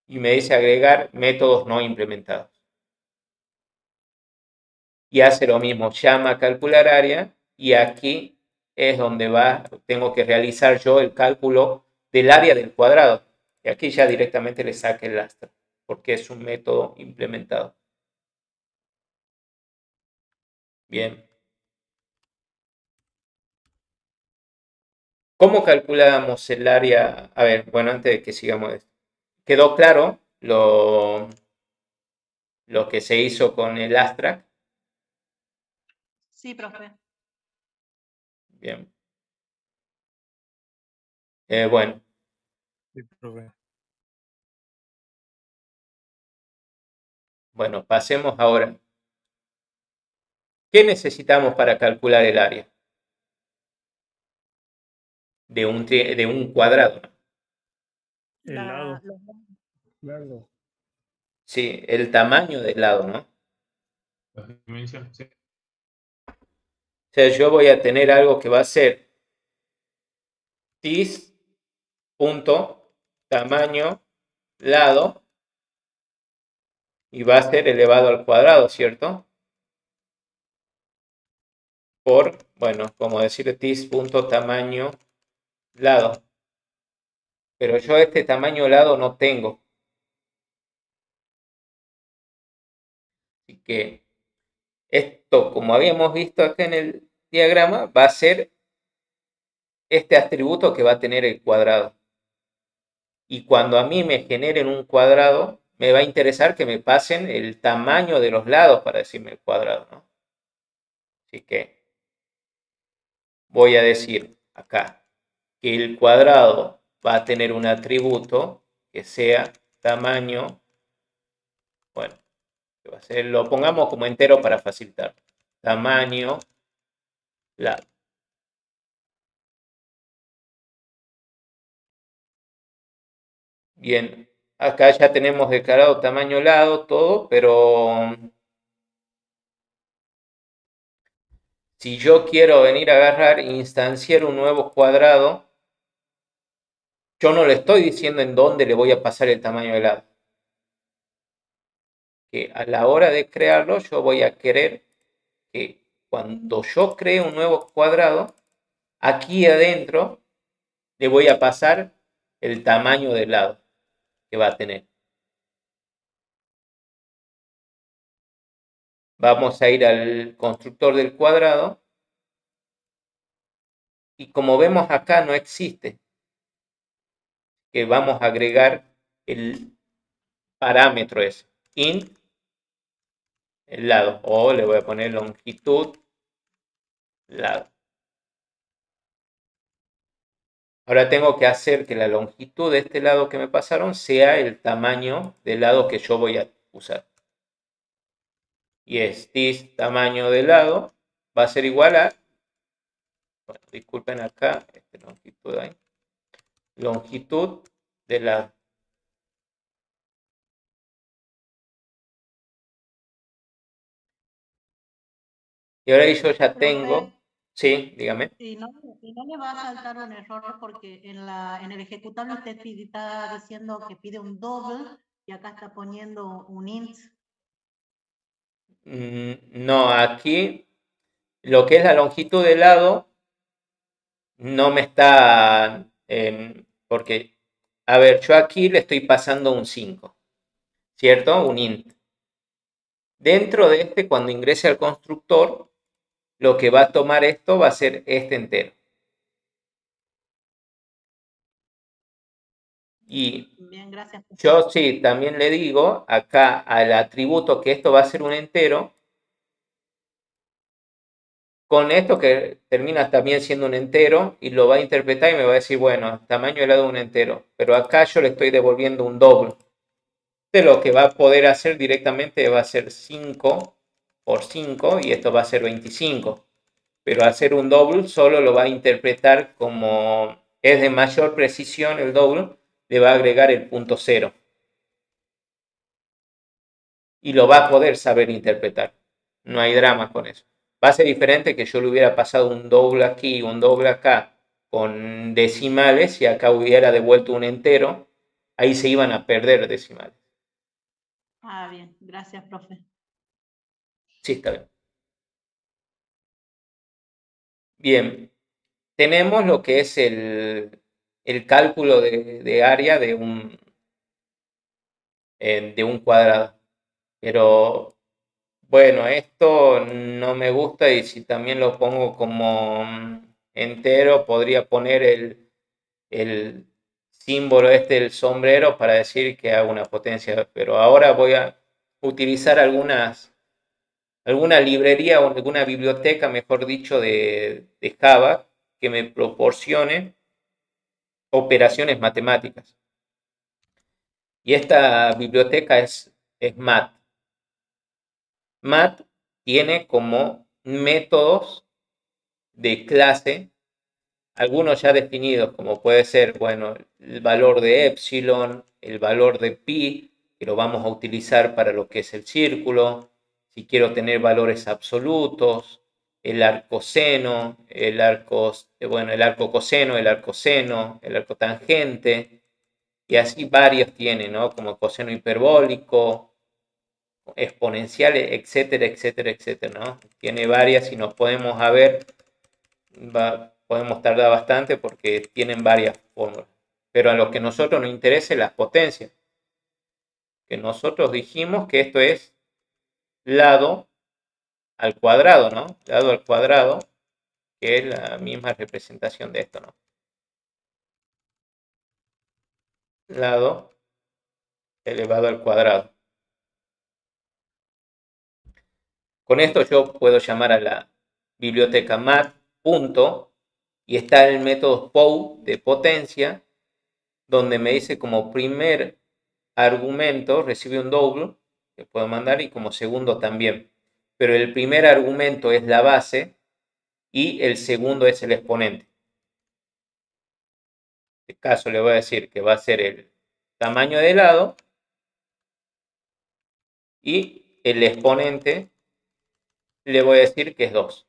Y me dice agregar métodos no implementados. Y hace lo mismo, llama calcular área y aquí es donde tengo que realizar yo el cálculo del área del cuadrado. Y aquí ya directamente le saque el lastre, porque es un método implementado. Bien. ¿Cómo calculamos el área? A ver, bueno, antes de que sigamos esto. ¿Quedó claro lo que se hizo con el abstract? Sí, profe. Bien. Bueno. Sí, profe. Bueno, pasemos ahora. ¿Qué necesitamos para calcular el área de un cuadrado? El lado. Claro. Sí, el tamaño del lado, ¿no? Las dimensiones, sí. O sea, yo voy a tener algo que va a ser tis punto tamaño lado y va a ser elevado al cuadrado, ¿cierto? Por, bueno, como decir tis punto tamaño lado. Pero yo este tamaño lado no tengo. Así que esto, como habíamos visto acá en el diagrama, va a ser este atributo que va a tener el cuadrado. Y cuando a mí me generen un cuadrado, me va a interesar que me pasen el tamaño de los lados para decirme el cuadrado, ¿no? Así que voy a decir acá que el cuadrado va a tener un atributo que sea tamaño, bueno, que va a ser, lo pongamos como entero para facilitar, tamaño lado. Bien, acá ya tenemos declarado tamaño lado, todo, pero si yo quiero venir a agarrar e instanciar un nuevo cuadrado, yo no le estoy diciendo en dónde le voy a pasar el tamaño del lado. Que a la hora de crearlo, yo voy a querer que cuando yo cree un nuevo cuadrado, aquí adentro le voy a pasar el tamaño del lado que va a tener. Vamos a ir al constructor del cuadrado. Y como vemos acá no existe, que vamos a agregar el parámetro ese, int el lado, o le voy a poner longitud lado. Ahora tengo que hacer que la longitud de este lado que me pasaron sea el tamaño del lado que yo voy a usar. Y es this tamaño del lado va a ser igual a, bueno, disculpen acá, longitud ahí, longitud del lado. Y ahora yo ya tengo, sí, dígame. Y no le va a saltar un error porque en el ejecutable usted está diciendo que pide un double y acá está poniendo un int. No, aquí lo que es la longitud del lado no me está, porque, a ver, yo aquí le estoy pasando un 5, ¿cierto? Un int. Dentro de este, cuando ingrese al constructor, lo que va a tomar esto va a ser este entero. Y Bien, gracias. yo sí, también le digo acá al atributo que esto va a ser un entero. Con esto que termina también siendo un entero y lo va a interpretar y me va a decir, bueno, tamaño helado de un entero. Pero acá yo le estoy devolviendo un doble. De lo que va a poder hacer directamente va a ser 5 por 5 y esto va a ser 25. Pero hacer un double solo lo va a interpretar como es de mayor precisión el double, le va a agregar el punto 0. Y lo va a poder saber interpretar. No hay drama con eso. Va a ser diferente que yo le hubiera pasado un doble aquí y un doble acá con decimales y acá hubiera devuelto un entero. Ahí se iban a perder decimales. Ah, bien, gracias, profe. Sí, está bien. Bien, tenemos lo que es el cálculo de área de un cuadrado. Pero bueno, esto no me gusta y si también lo pongo como entero, podría poner el símbolo este del sombrero para decir que hago una potencia. Pero ahora voy a utilizar alguna librería o alguna biblioteca, mejor dicho, de Java que me proporcione operaciones matemáticas. Y esta biblioteca es MAT. MAT tiene como métodos de clase, algunos ya definidos, como puede ser, bueno, el valor de epsilon, el valor de pi, que lo vamos a utilizar para lo que es el círculo, si quiero tener valores absolutos, el arcoseno, el arco coseno, el arco seno, el arco tangente, y así varios tienen, ¿no? Como coseno hiperbólico, exponenciales, etcétera, etcétera, etcétera, ¿no? Tiene varias y nos podemos podemos tardar bastante porque tienen varias fórmulas. Pero a lo que a nosotros nos interesa es las potencias. Que nosotros dijimos que esto es lado al cuadrado, ¿no? Lado al cuadrado, que es la misma representación de esto, ¿no? Lado elevado al cuadrado. Con esto yo puedo llamar a la biblioteca mat. Y está el método POU de potencia, donde me dice como primer argumento recibe un doble, que puedo mandar, y como segundo también. Pero el primer argumento es la base y el segundo es el exponente. En este caso le voy a decir que va a ser el tamaño de helado y el exponente le voy a decir que es 2.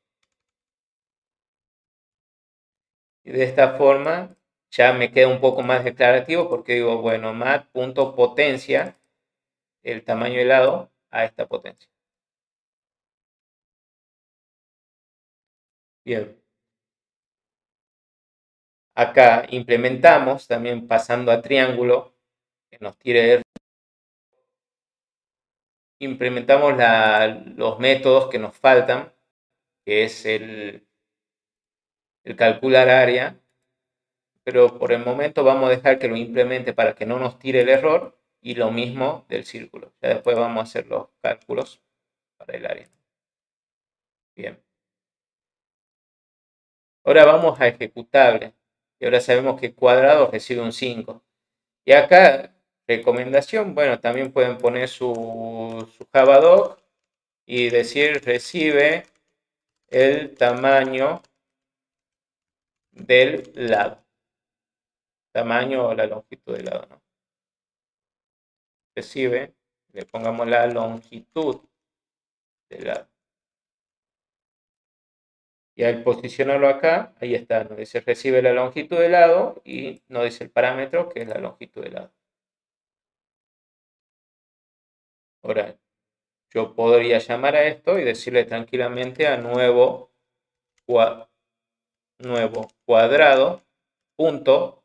Y de esta forma ya me queda un poco más declarativo porque digo, bueno, mat.potencia el tamaño helado a esta potencia. Bien. Acá implementamos, también pasando a triángulo, que nos tire. Implementamos los métodos que nos faltan, que es el calcular área, pero por el momento vamos a dejar que lo implemente para que no nos tire el error, y lo mismo del círculo. Ya después vamos a hacer los cálculos para el área. Bien. Ahora vamos a ejecutable. Y ahora sabemos que cuadrado recibe un 5. Y acá, recomendación, bueno, también pueden poner su Javadoc y decir recibe el tamaño del lado. Tamaño o la longitud del lado, ¿no? Recibe, le pongamos la longitud del lado. Y al posicionarlo acá, ahí está, nos dice recibe la longitud del lado y nos dice el parámetro que es la longitud del lado. Ahora, yo podría llamar a esto y decirle tranquilamente a nuevo cuadrado, punto,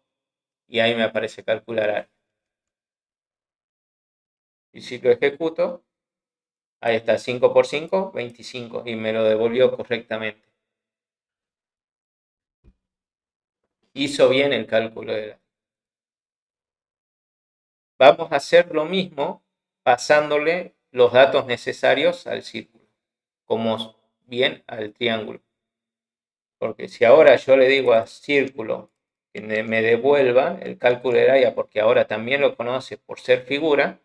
y ahí me aparece calcular área. Y si lo ejecuto, ahí está, 5 por 5, 25, y me lo devolvió correctamente. Hizo bien el cálculo de vamos a hacer lo mismo pasándole los datos necesarios al círculo, como bien al triángulo. Porque si ahora yo le digo al círculo que me devuelva el cálculo del área, porque ahora también lo conoce por ser figura,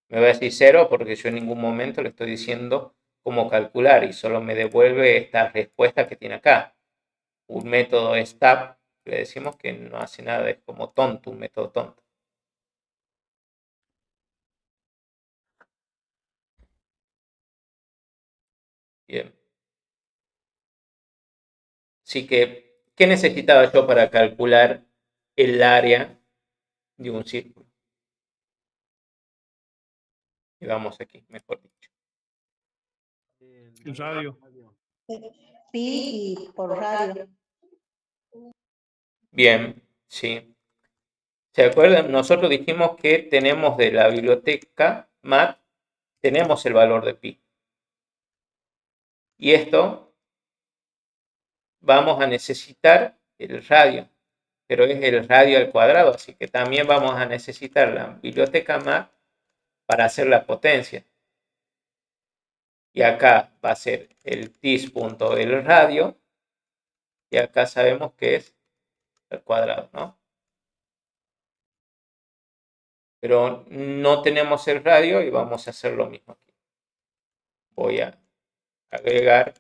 me va a decir 0 porque yo en ningún momento le estoy diciendo cómo calcular y solo me devuelve esta respuesta que tiene acá. Un método stub, le decimos que no hace nada, es como tonto, un método tonto. Bien. Así que, ¿qué necesitaba yo para calcular el área de un círculo? Y vamos aquí, mejor dicho. El radio. Pi y por radio. Bien, sí. ¿Se acuerdan? Nosotros dijimos que tenemos de la biblioteca mat, tenemos el valor de pi. Y esto vamos a necesitar el radio, pero es el radio al cuadrado, así que también vamos a necesitar la biblioteca mat para hacer la potencia. Y acá va a ser el tis.el radio, y acá sabemos que es al cuadrado, ¿no? Pero no tenemos el radio y vamos a hacer lo mismo aquí. Voy a agregar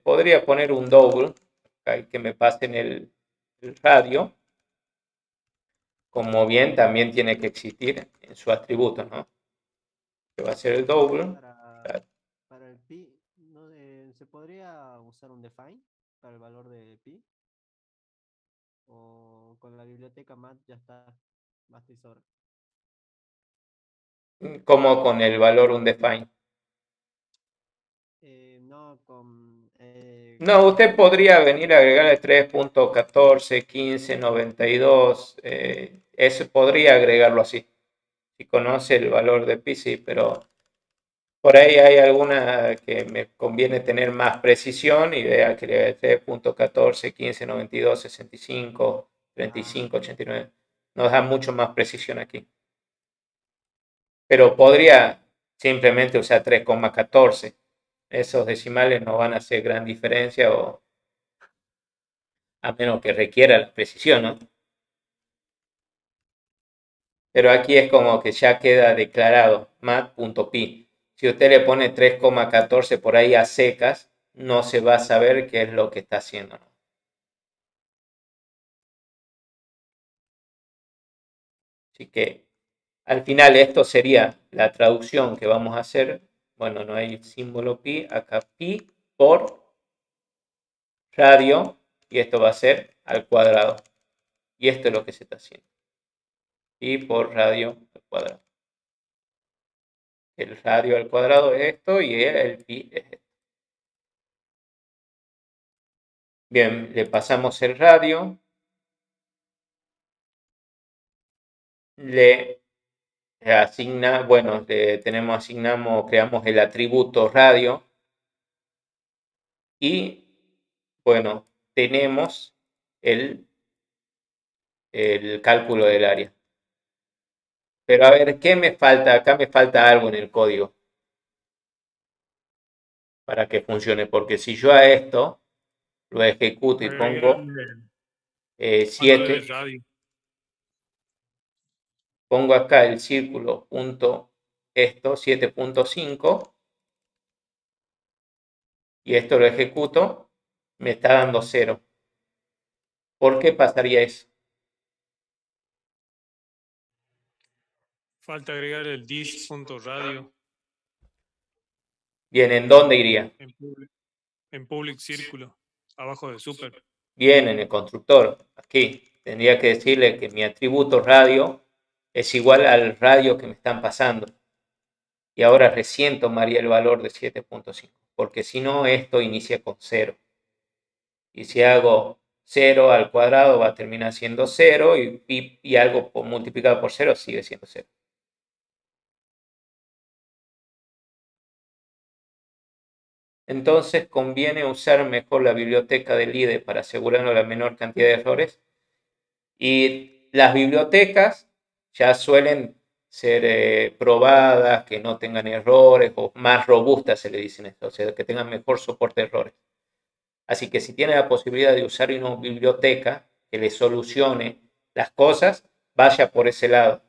podría poner un double, que me pasen el radio, como bien también tiene que existir en su atributo, ¿no? Que va a ser el double. Para el pi, ¿no, ¿se podría usar un define para el valor de pi? ¿O con la biblioteca mat ya está, basta y sobra? Como con el valor undefined. No, con... No, usted podría venir a agregarle 3.14, 15, 92. Eso podría agregarlo así. Si conoce el valor de pi, sí, pero por ahí hay alguna que me conviene tener más precisión y vea que le 3.14, 15, 92, 65, 35, 89. Nos da mucho más precisión aquí. Pero podría simplemente usar 3,14. Esos decimales no van a hacer gran diferencia o a menos que requiera la precisión, ¿no? Pero aquí es como que ya queda declarado mat.pi. Si usted le pone 3,14 por ahí a secas, no se va a saber qué es lo que está haciendo, ¿no? Así que al final esto sería la traducción que vamos a hacer. Bueno, no hay símbolo pi, acá pi por radio, y esto va a ser al cuadrado. Y esto es lo que se está haciendo. Pi por radio al cuadrado. El radio al cuadrado es esto y el pi es esto. Bien, le pasamos el radio. Le asigna, bueno, creamos el atributo radio. Y, bueno, tenemos el cálculo del área. Pero a ver, ¿qué me falta? Acá me falta algo en el código para que funcione. Porque si yo a esto lo ejecuto y pongo 7, pongo acá el círculo punto esto, 7.5, y esto lo ejecuto, me está dando 0. ¿Por qué pasaría eso? Falta agregar el dis.radio. Bien, ¿en dónde iría? En public círculo, abajo de super. Bien, en el constructor, aquí. Tendría que decirle que mi atributo radio es igual al radio que me están pasando. Y ahora recién tomaría el valor de 7.5, porque si no, esto inicia con 0. Y si hago 0 al cuadrado va a terminar siendo 0 y algo multiplicado por 0 sigue siendo 0. Entonces conviene usar mejor la biblioteca del IDE para asegurarnos la menor cantidad de errores. Y las bibliotecas ya suelen ser probadas, que no tengan errores o más robustas, se le dicen esto, o sea, que tengan mejor soporte de errores. Así que si tiene la posibilidad de usar una biblioteca que le solucione las cosas, vaya por ese lado.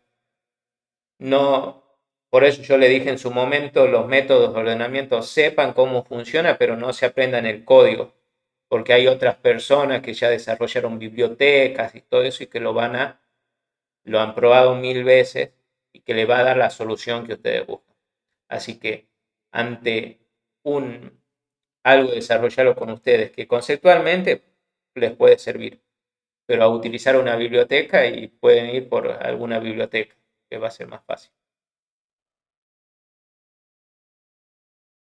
No, por eso yo le dije en su momento, los métodos de ordenamiento sepan cómo funciona, pero no se aprendan el código, porque hay otras personas que ya desarrollaron bibliotecas y todo eso y que lo han probado 1000 veces y que le va a dar la solución que ustedes buscan. Así que ante algo desarrollado con ustedes que conceptualmente les puede servir, pero a utilizar una biblioteca y pueden ir por alguna biblioteca que va a ser más fácil.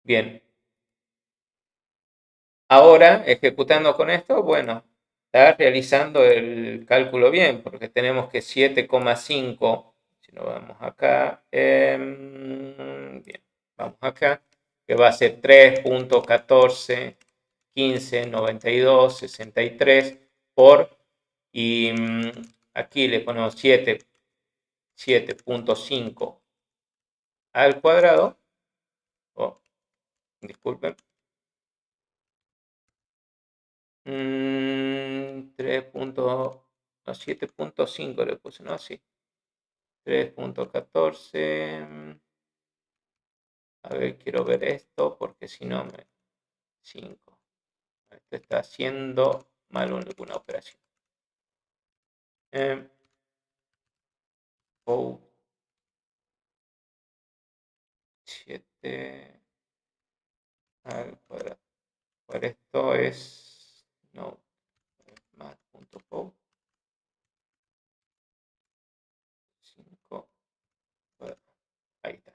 Bien. Ahora, ejecutando con esto, bueno, está realizando el cálculo bien, porque tenemos que 7,5, si nos vamos acá, bien, vamos acá, que va a ser 3.14, 15, 92, 63 por, y aquí le ponemos 7.5 al cuadrado, disculpen, 7.5 le puse, ¿no? Sí. 3.14. A ver, quiero ver esto porque si no me... 5. Esto está haciendo mal alguna operación. 7 al cuadrado. Por esto es... No. Más.pow. 5. Ahí está.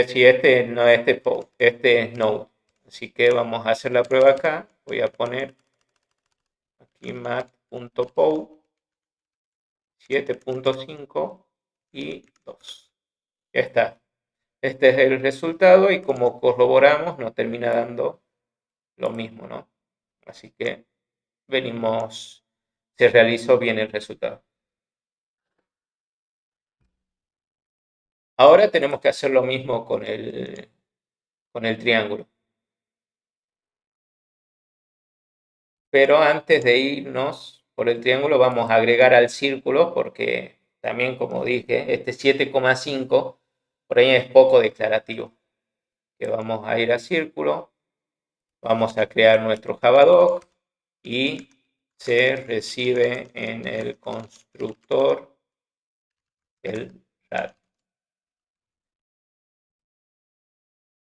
Sí, este no es pow, este es node. Así que vamos a hacer la prueba acá. Voy a poner aquí mat.pow 7.5 y 2. Ya está. Este es el resultado y como corroboramos nos termina dando lo mismo, ¿no? Así que venimos, se realizó bien el resultado. Ahora tenemos que hacer lo mismo con el triángulo. Pero antes de irnos por el triángulo vamos a agregar al círculo porque también, como dije, este 7,5 por ahí es poco declarativo. Que vamos a ir a círculo, vamos a crear nuestro Javadoc y se recibe en el constructor el rad.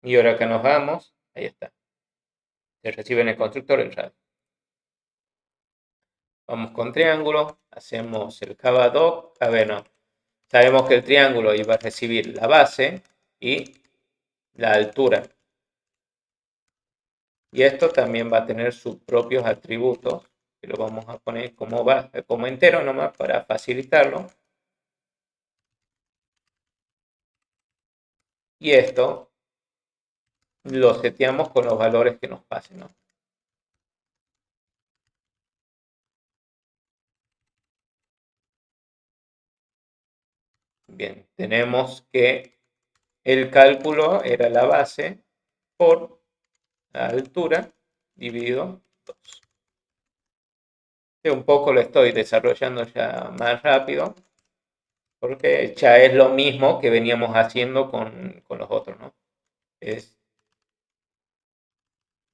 Y ahora que nos vamos, ahí está. Se recibe en el constructor el rad. Vamos con triángulo, hacemos el Javadoc. A ver, no. Sabemos que el triángulo iba a recibir la base y la altura. Y esto también va a tener sus propios atributos, que lo vamos a poner como entero nomás para facilitarlo. Y esto lo seteamos con los valores que nos pasen, ¿no? Bien, tenemos que el cálculo era la base por la altura dividido 2. Un poco lo estoy desarrollando ya más rápido, porque ya es lo mismo que veníamos haciendo con los otros, ¿no? Es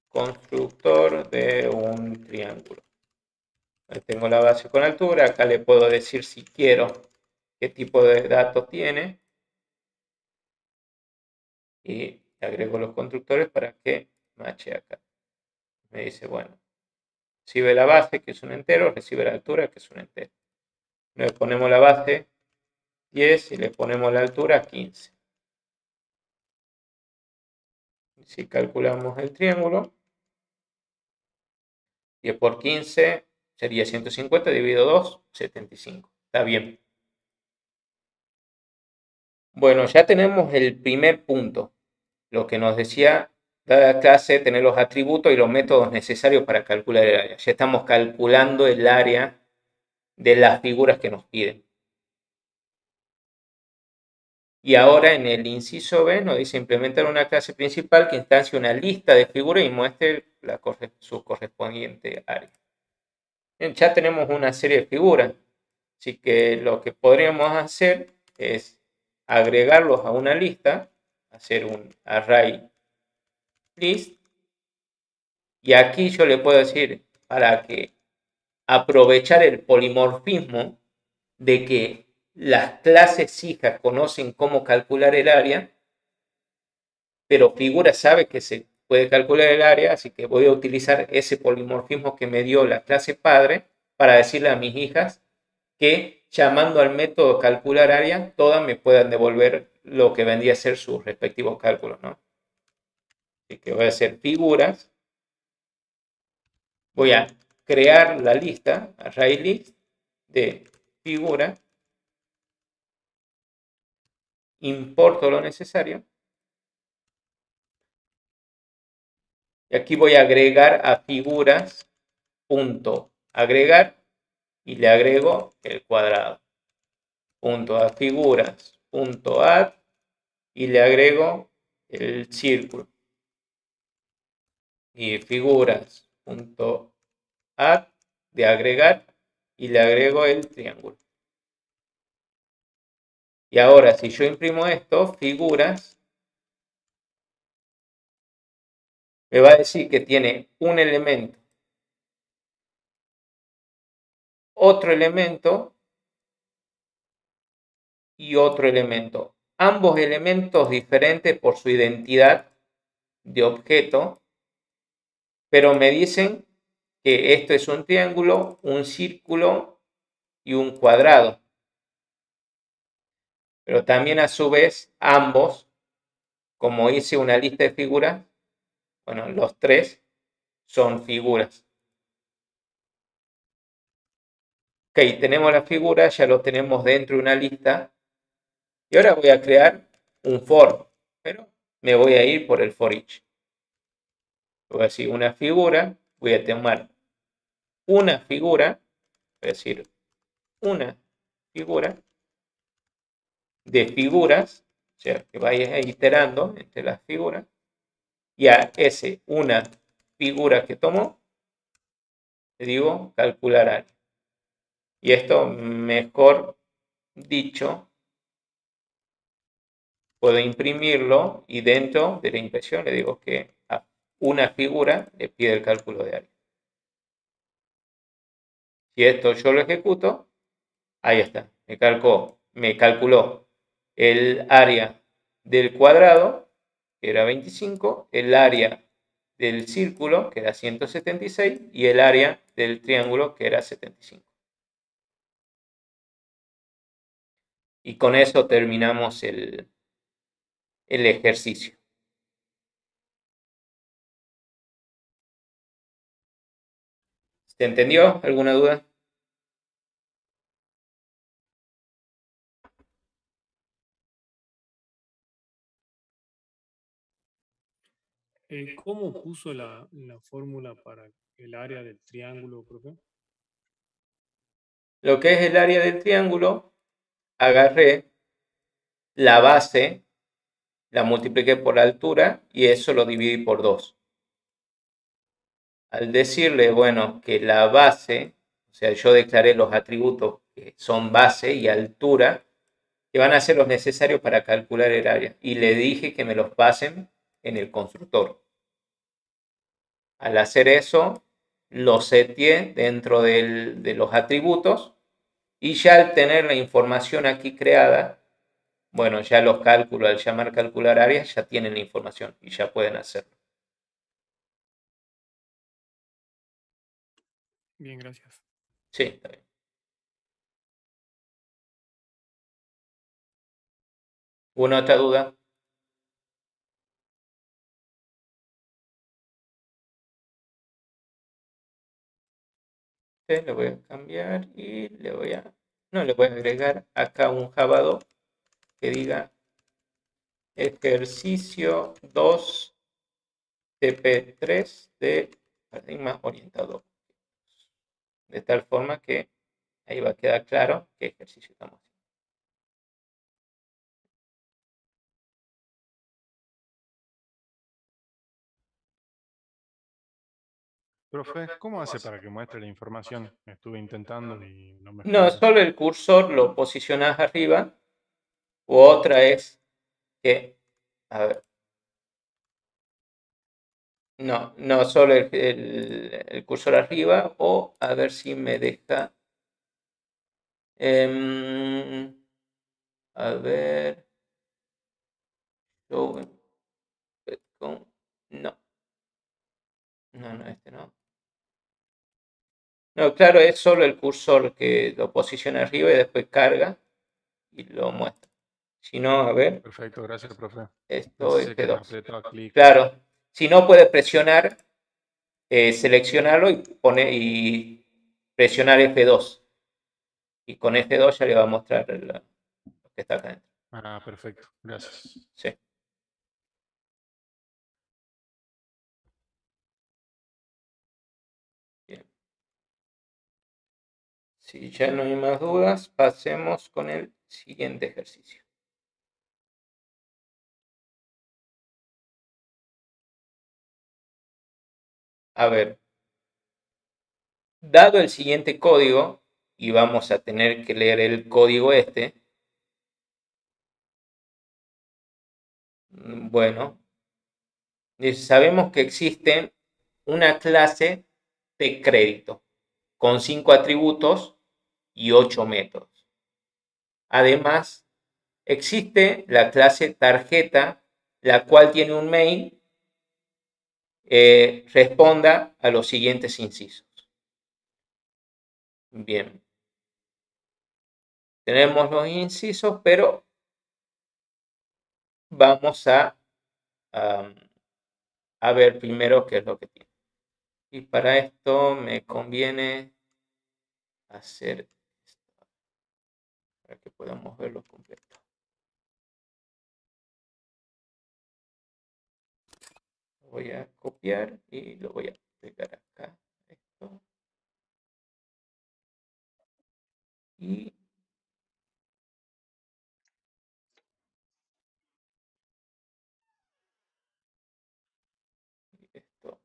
constructor de un triángulo. Ahí tengo la base con altura, acá le puedo decir si quiero qué tipo de datos tiene. Y agrego los constructores para que mache acá. Me dice, bueno, recibe la base, que es un entero, recibe la altura, que es un entero. Le ponemos la base 10 y le ponemos la altura 15. Si calculamos el triángulo, 10 por 15 sería 150 dividido 2, 75. Está bien. Bueno, ya tenemos el primer punto. Lo que nos decía la clase, tener los atributos y los métodos necesarios para calcular el área. Ya estamos calculando el área de las figuras que nos piden. Y ahora en el inciso B nos dice implementar una clase principal que instancie una lista de figuras y muestre su correspondiente área. Bien, ya tenemos una serie de figuras, así que lo que podríamos hacer es agregarlos a una lista, hacer un array list, y aquí yo le puedo decir, para que aprovechar el polimorfismo de que las clases hijas conocen cómo calcular el área, pero figura sabe que se puede calcular el área, así que voy a utilizar ese polimorfismo que me dio la clase padre para decirle a mis hijas que llamando al método calcular área, todas me puedan devolver lo que vendría a ser sus respectivos cálculos, ¿no? Así que voy a hacer figuras, voy a crear la lista, array list de figura, importo lo necesario, y aquí voy a agregar a figuras punto agregar y le agrego el cuadrado. Punto a figuras punto add y le agrego el círculo. Y figuras punto add de agregar y le agrego el triángulo. Y ahora si yo imprimo esto, figuras, me va a decir que tiene un elemento, otro elemento y otro elemento. Ambos elementos diferentes por su identidad de objeto, pero me dicen que esto es un triángulo, un círculo y un cuadrado. Pero también a su vez ambos, como hice una lista de figuras, bueno, los tres son figuras. Ok, tenemos la figura, ya lo tenemos dentro de una lista. Y ahora voy a crear un for, pero me voy a ir por el for each. Voy a decir una figura, voy a tomar una figura, voy a decir una figura de figuras, o sea, que vaya iterando entre las figuras, y a ese una figura que tomo, le digo calcular área. Y esto, mejor dicho, puedo imprimirlo y dentro de la impresión le digo que a una figura le pide el cálculo de área. Si esto yo lo ejecuto, ahí está, me calculó el área del cuadrado, que era 25, el área del círculo, que era 176, y el área del triángulo, que era 75. Y con eso terminamos el ejercicio. ¿Se entendió? ¿Alguna duda? ¿Cómo puso la fórmula para el área del triángulo, profe? Lo que es el área del triángulo, agarré la base, la multipliqué por la altura y eso lo dividí por 2. Al decirle, bueno, que la base, o sea, yo declaré los atributos que son base y altura, que van a ser los necesarios para calcular el área. Y le dije que me los pasen en el constructor. Al hacer eso, lo seteé dentro de los atributos y ya al tener la información aquí creada, bueno, ya los cálculos, al llamar calcular áreas, ya tienen la información y ya pueden hacerlo. Bien, gracias. Sí, está bien. ¿Una otra duda? Le voy a cambiar y le voy a agregar acá un Java 2 que diga ejercicio 2 TP3 de paradigma orientado. De tal forma que Ahí va a quedar claro qué ejercicio estamos haciendo. Profe, ¿cómo hace para que muestre la información? Estuve intentando y no me No, explota. solo el cursor lo posicionas arriba. U otra es que, a ver, no solo el cursor arriba, o a ver si me deja. A ver. Show con. No. No, este no. No, claro, es solo el cursor que lo posiciona arriba y después carga y lo muestra. Si no, a ver, Perfecto, gracias, profe. esto es Pensé que me F2. apretaba clic. Claro, si no puede presionar, seleccionarlo y presionar F2. Y con F2 ya le va a mostrar lo que está acá dentro. Ah, perfecto, gracias. Sí. Bien. Si ya no hay más dudas, pasemos con el siguiente ejercicio. A ver, dado el siguiente código, y vamos a tener que leer el código este, bueno, sabemos que existe una clase de crédito con 5 atributos y 8 métodos. Además, existe la clase tarjeta, la cual tiene un main, responda a los siguientes incisos. Bien. Tenemos los incisos, pero vamos a ver primero qué es lo que tiene. Y para esto me conviene hacer esto, para que podamos verlo completo. Lo voy a copiar y lo voy a pegar acá. Esto. Y esto.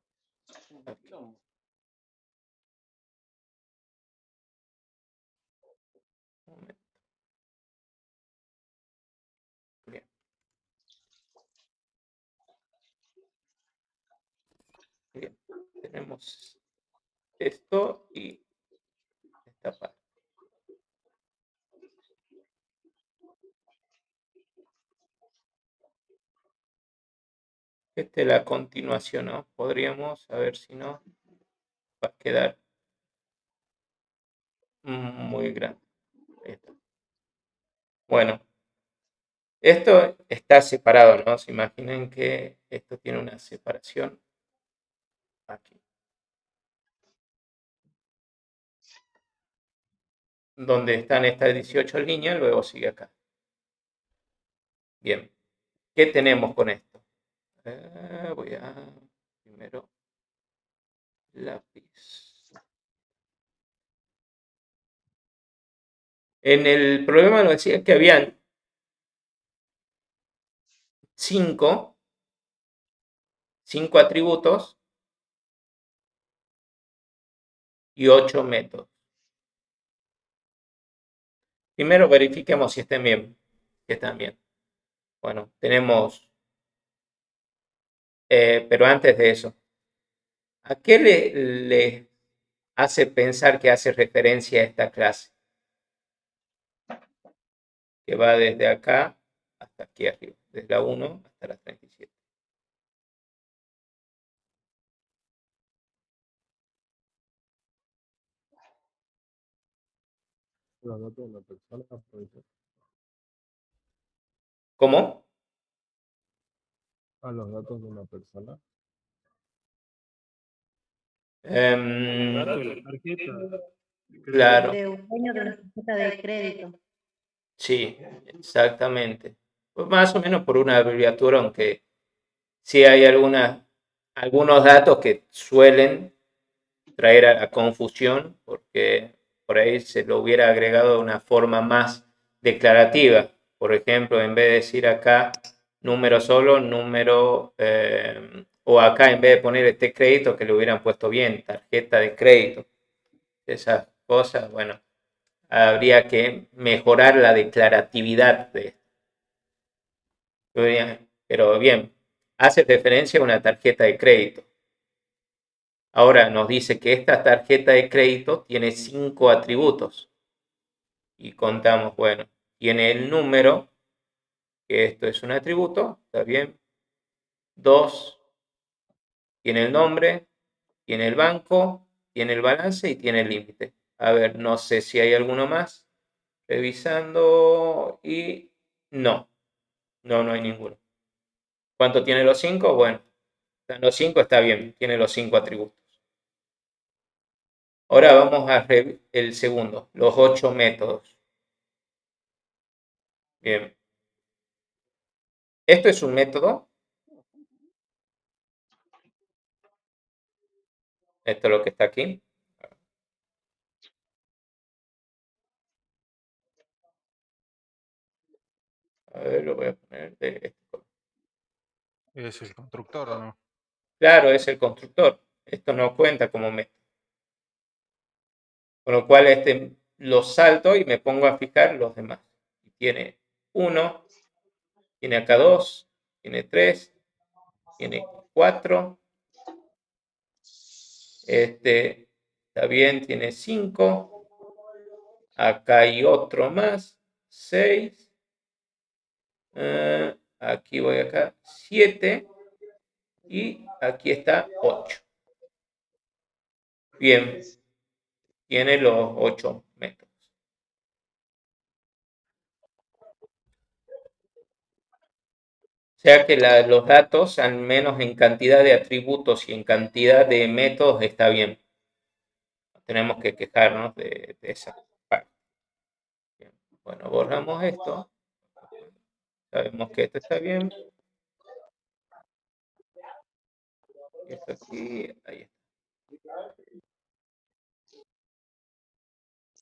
Aquí. Un momento. Bien. Bien. Tenemos esto y esta parte. Esta es la continuación, ¿no? Podríamos, a ver si no, va a quedar muy grande. Ahí está. Bueno, esto está separado, ¿no? Se imaginen que esto tiene una separación aquí. Donde están estas 18 líneas, luego sigue acá. Bien, ¿qué tenemos con esto? Voy a primero lápiz. En el problema nos decía que habían 5 atributos y 8 métodos. Primero verifiquemos si estén bien. Que están bien. Bueno, tenemos, pero antes de eso, ¿a qué le hace pensar que hace referencia a esta clase? Que va desde acá hasta aquí arriba, desde la 1 hasta la 37. Los datos de una persona, puede ser. ¿Cómo? A los datos de una persona. Dato de la tarjeta. Claro. De un dueño de una tarjeta de crédito. Sí, exactamente. Pues más o menos por una abreviatura, aunque sí hay algunos datos que suelen traer a confusión, porque por ahí se lo hubiera agregado de una forma más declarativa. Por ejemplo, en vez de decir acá número solo, número, o acá en vez de poner este crédito, que le hubieran puesto bien, tarjeta de crédito. Esas cosas, bueno, habría que mejorar la declaratividad de esto. Pero bien, hace referencia a una tarjeta de crédito. Ahora nos dice que esta tarjeta de crédito tiene 5 atributos. Y contamos, bueno, tiene el número, que esto es un atributo, está bien. 2, tiene el nombre, tiene el banco, tiene el balance y tiene el límite. A ver, no sé si hay alguno más. Revisando y no, no hay ninguno. ¿Cuánto tiene los 5? Bueno, los 5 está bien, tiene los 5 atributos. Ahora vamos a ver el segundo, los 8 métodos. Bien. Esto es un método. Esto es lo que está aquí. A ver, lo voy a poner de este color. Es el constructor, ¿o no? Claro, es el constructor. Esto no cuenta como método. Con lo cual este lo salto y me pongo a fijar los demás. Tiene 1, tiene acá 2, tiene 3, tiene 4. Este está bien, tiene 5. Acá hay otro más, 6. Aquí voy acá, 7. Y aquí está 8. Bien, tiene los 8 métodos. O sea que los datos, al menos en cantidad de atributos y en cantidad de métodos, está bien. No tenemos que quejarnos de esa parte. Bien. Bueno, borramos esto. Sabemos que esto está bien. Y esto aquí, ahí está.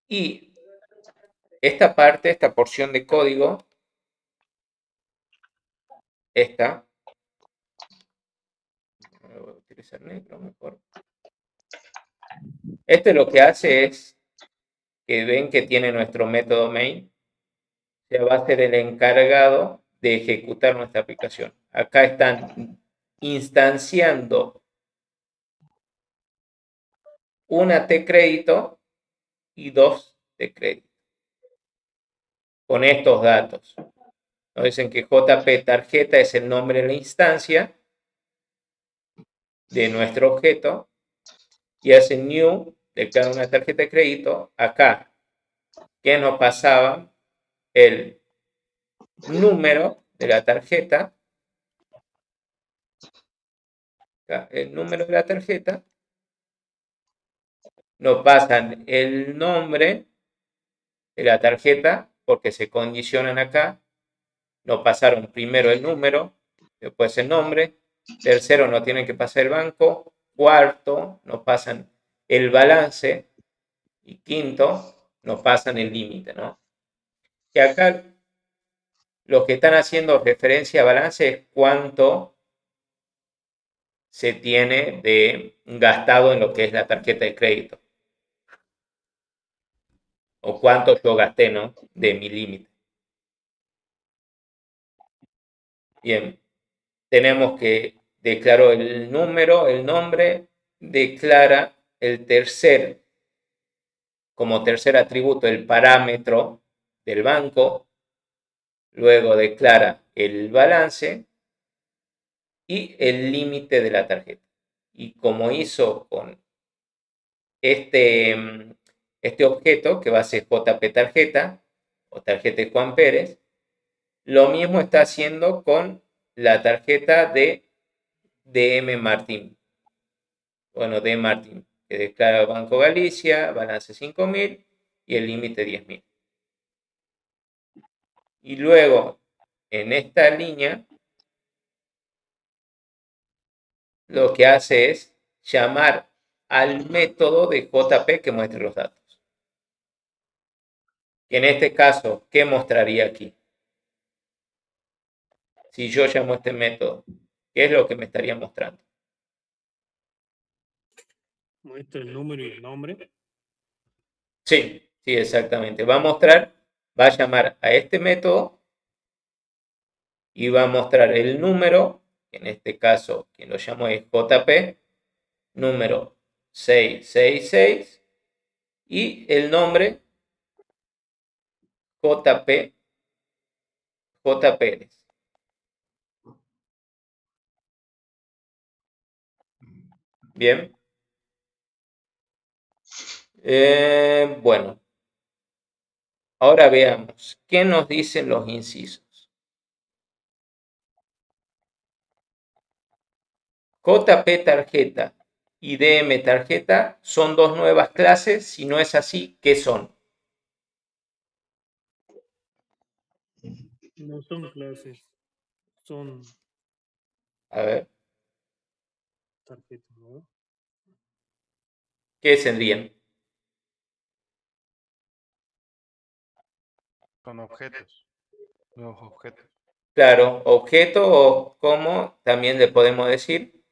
Y esta parte, esta porción de código, esta, voy a utilizar negro mejor. Este lo que hace es que ven que tiene nuestro método main, se va a ser el encargado de ejecutar nuestra aplicación. Acá están instanciando una T crédito y 2 T crédito con estos datos. Nos dicen que JP tarjeta es el nombre de la instancia de nuestro objeto y hace new, declara una tarjeta de crédito. Acá, que nos pasaba el número de la tarjeta, acá, el número de la tarjeta, nos pasan el nombre de la tarjeta, porque se condicionan acá, nos pasaron primero el número, después el nombre, tercero nos tienen que pasar el banco, cuarto nos pasan el balance y quinto nos pasan el límite, ¿no? Que acá lo que están haciendo referencia a balance es cuánto se tiene de gastado en lo que es la tarjeta de crédito. O cuánto yo gasté, ¿no? De mi límite. Bien. Tenemos que declaró el número, el nombre, declara el como tercer atributo el parámetro del banco, luego declara el balance y el límite de la tarjeta. Y como hizo con este objeto, que va a ser JP tarjeta o tarjeta de Juan Pérez, lo mismo está haciendo con la tarjeta de DM Martín. Bueno, D Martín, que declara Banco Galicia, balance 5.000 y el límite 10.000. Y luego, en esta línea, lo que hace es llamar al método de JP que muestre los datos. Y en este caso, ¿qué mostraría aquí? Si yo llamo este método, ¿qué es lo que me estaría mostrando? Muestra el número y el nombre. Sí, sí, exactamente. Va a mostrar, va a llamar a este método y va a mostrar el número, que en este caso quien lo llamo es JP, número 666 y el nombre JP, J. Pérez. Bien. Bueno, ahora veamos qué nos dicen los incisos. JP tarjeta y DM tarjeta son dos nuevas clases. Si no es así, ¿qué son? No son clases, son A ver, tarjetas, ¿no? ¿qué serían? Son objetos, nuevos objetos. Claro, objeto o como también le podemos decir.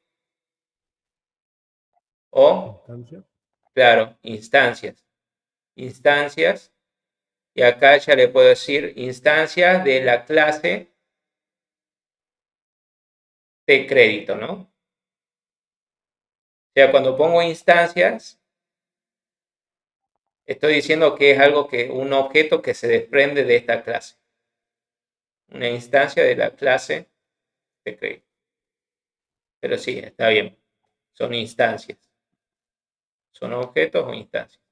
O, Instancia. claro, instancias. Instancias. Y acá ya le puedo decir instancias de la clase de crédito, ¿no? O sea, cuando pongo instancias, estoy diciendo que es algo que, un objeto que se desprende de esta clase. Una instancia de la clase de crédito. Pero sí, está bien. Son instancias. Son objetos o instancias.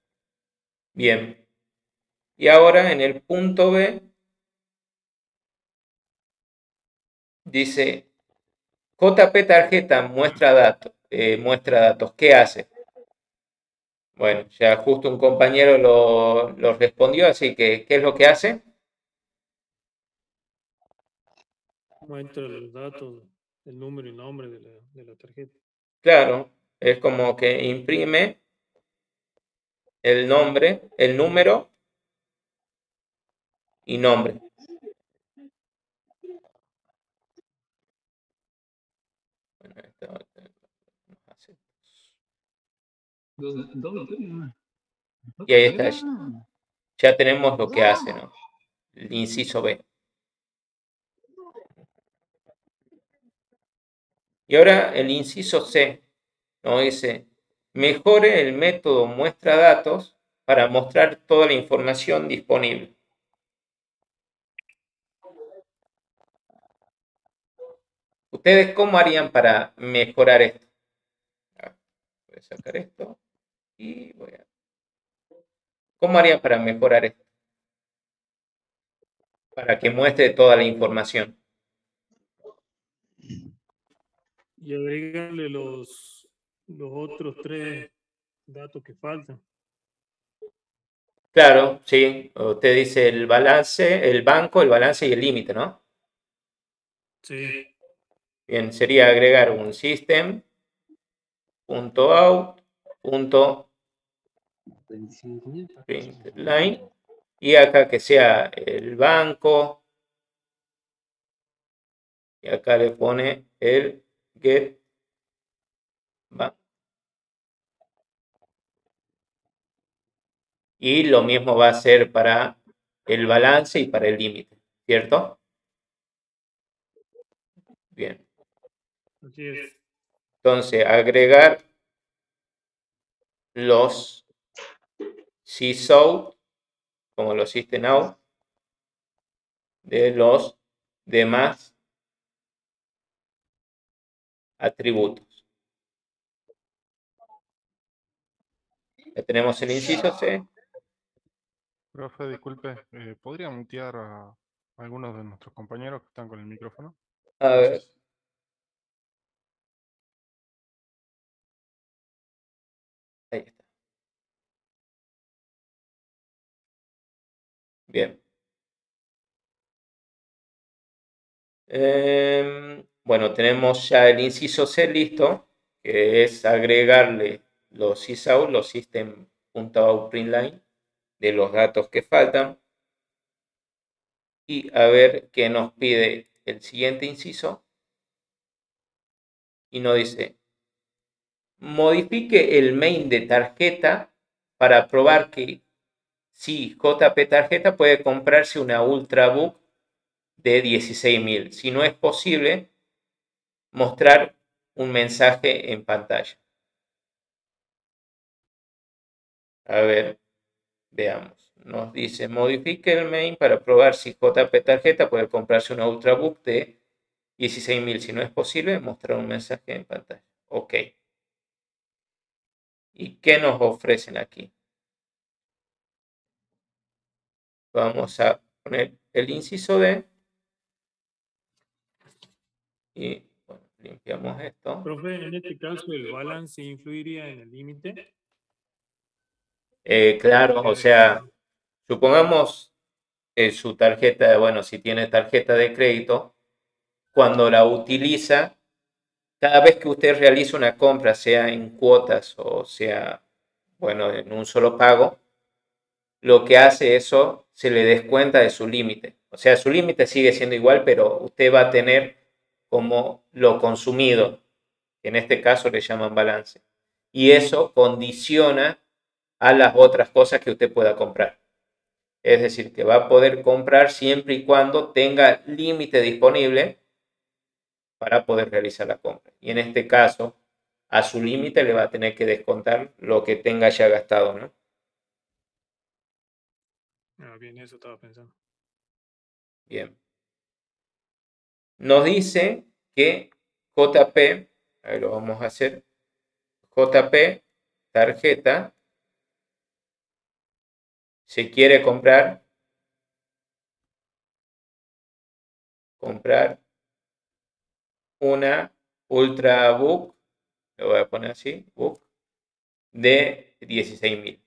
Bien. Y ahora en el punto B dice JP tarjeta muestra datos. ¿Qué hace? Bueno, ya justo un compañero lo respondió, así que ¿qué es lo que hace? Muestra los datos, el número y nombre de la tarjeta. Claro, es como que imprime el nombre, el número y nombre. Bueno, y ahí está. Ya tenemos lo que hace, ¿no? El inciso B. Y ahora el inciso C nos dice, mejore el método muestra datos para mostrar toda la información disponible. ¿Ustedes cómo harían para mejorar esto? Voy a sacar esto y voy a... ¿Cómo harían para mejorar esto? Para que muestre toda la información. Y agregarle los otros 3 datos que faltan. Claro, sí. Usted dice el balance, el banco, el balance y el límite, ¿no? Sí. Bien, sería agregar un system.out.println y acá que sea el banco y acá le pone el get bank. Y lo mismo va a ser para el balance y para el límite, ¿cierto? Bien. Así es. Entonces, agregar los sysout, como los system out, de los demás atributos. Ya tenemos el inciso C. Profe, disculpe, ¿podría mutear a algunos de nuestros compañeros que están con el micrófono? A ver. Gracias. Ahí está. Bien. Bueno, tenemos ya el inciso C listo, que es agregarle los sysout, los system.out.println, de los datos que faltan. Y a ver qué nos pide el siguiente inciso. Y nos dice, modifique el main de tarjeta para probar que si JP Tarjeta puede comprarse una Ultrabook de 16.000. Si no es posible, mostrar un mensaje en pantalla. A ver, veamos. Nos dice, modifique el main para probar si JP Tarjeta puede comprarse una Ultrabook de 16.000. Si no es posible, mostrar un mensaje en pantalla. Ok. ¿Y qué nos ofrecen aquí? Vamos a poner el inciso D. Y bueno, limpiamos esto. Profe, en este caso, ¿el balance influiría en el límite? Claro, o sea, supongamos su tarjeta, bueno, si tiene tarjeta de crédito, cuando la utiliza, cada vez que usted realiza una compra, sea en cuotas o sea, bueno, en un solo pago, lo que hace eso se le descuenta de su límite. O sea, su límite sigue siendo igual, pero usted va a tener como lo consumido, que en este caso le llaman balance. Y eso condiciona a las otras cosas que usted pueda comprar. Es decir, que va a poder comprar siempre y cuando tenga límite disponible para poder realizar la compra. Y en este caso, a su límite le va a tener que descontar lo que tenga ya gastado, ¿no? Ah, bien, eso estaba pensando. Bien. Nos dice que JP, ahí lo vamos a hacer, JP, tarjeta, se quiere comprar una Ultrabook, lo voy a poner así, book, de 16.000.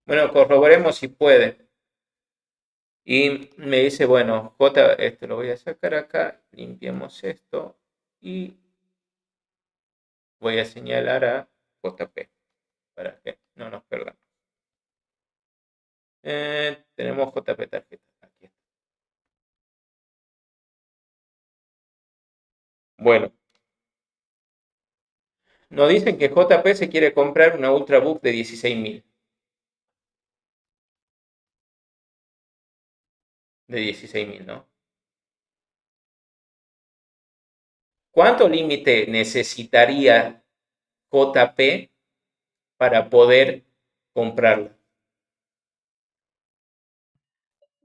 Bueno, corroboremos si puede. Y me dice, bueno, esto lo voy a sacar acá, limpiemos esto y voy a señalar a JP para que no nos perdamos. Tenemos JP tarjeta. Aquí está. Bueno, nos dicen que JP se quiere comprar una Ultrabook de 16.000. De 16.000, ¿no? ¿Cuánto límite necesitaría JP para poder comprarla?